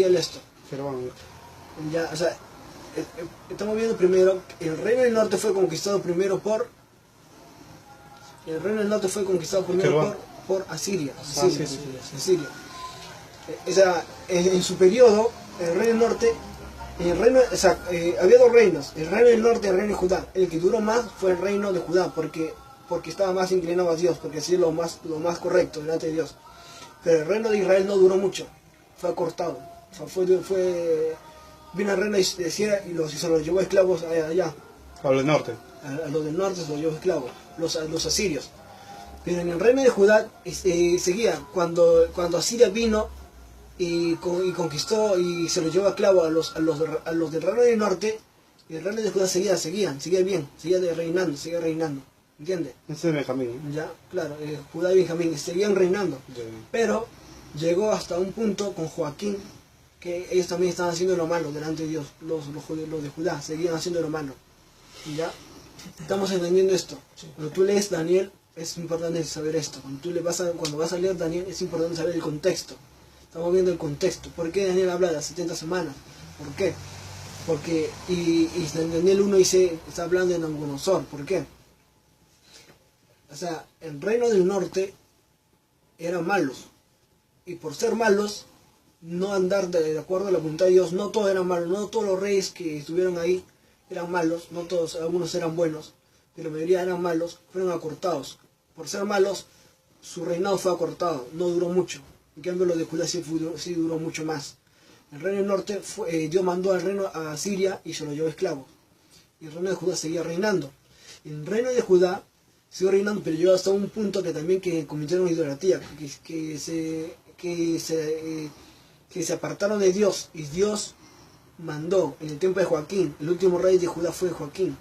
el esto. Jeroboam, ya. O sea, estamos viendo primero, el reino del norte fue conquistado primero por Asiria. Asiria. O sea, en su periodo, el reino del norte, había dos reinos, el reino del norte y el reino de Judá. El que duró más fue el reino de Judá, porque estaba más inclinado a Dios, porque así es lo más correcto delante de Dios. Pero el reino de Israel no duró mucho, fue acortado. O sea, vino el reino de Siria y se los llevó esclavos allá. A los del norte. A los del norte se los llevó esclavos, los asirios. Pero en el reino de Judá seguía, cuando Asiria vino y conquistó y se los llevó a esclavos a los del reino del norte, y el reino de Judá seguía bien, seguía reinando. ¿Entiendes? Ese es Benjamín. Ya, claro, Judá y Benjamín seguían reinando. Sí. Pero llegó hasta un punto con Joaquín, que ellos también estaban haciendo lo malo delante de Dios. Los de Judá seguían haciendo lo malo. ¿Ya? Estamos entendiendo esto. Cuando tú lees Daniel, es importante saber esto. Cuando vas a leer Daniel, es importante saber el contexto. Estamos viendo el contexto. ¿Por qué Daniel habla de las 70 semanas? ¿Por qué? Porque, y en Daniel 1 está hablando de Nabucodonosor. ¿Por qué? O sea, el reino del norte eran malos. Y por ser malos, no andar de acuerdo a la voluntad de Dios, no todos eran malos, no todos los reyes que estuvieron ahí eran malos, no todos, algunos eran buenos, pero la mayoría eran malos, fueron acortados. Por ser malos, su reinado fue acortado, no duró mucho. En cambio, lo de Judá sí duró mucho más. El reino del norte, Dios mandó al reino a Siria y se lo llevó esclavos. Y el reino de Judá seguía reinando. el reino de Judá siguió reinando, pero llegó hasta un punto que también que cometieron idolatría, que se apartaron de Dios, y Dios mandó en el tiempo de Joaquín, el último rey de Judá fue Joaquín.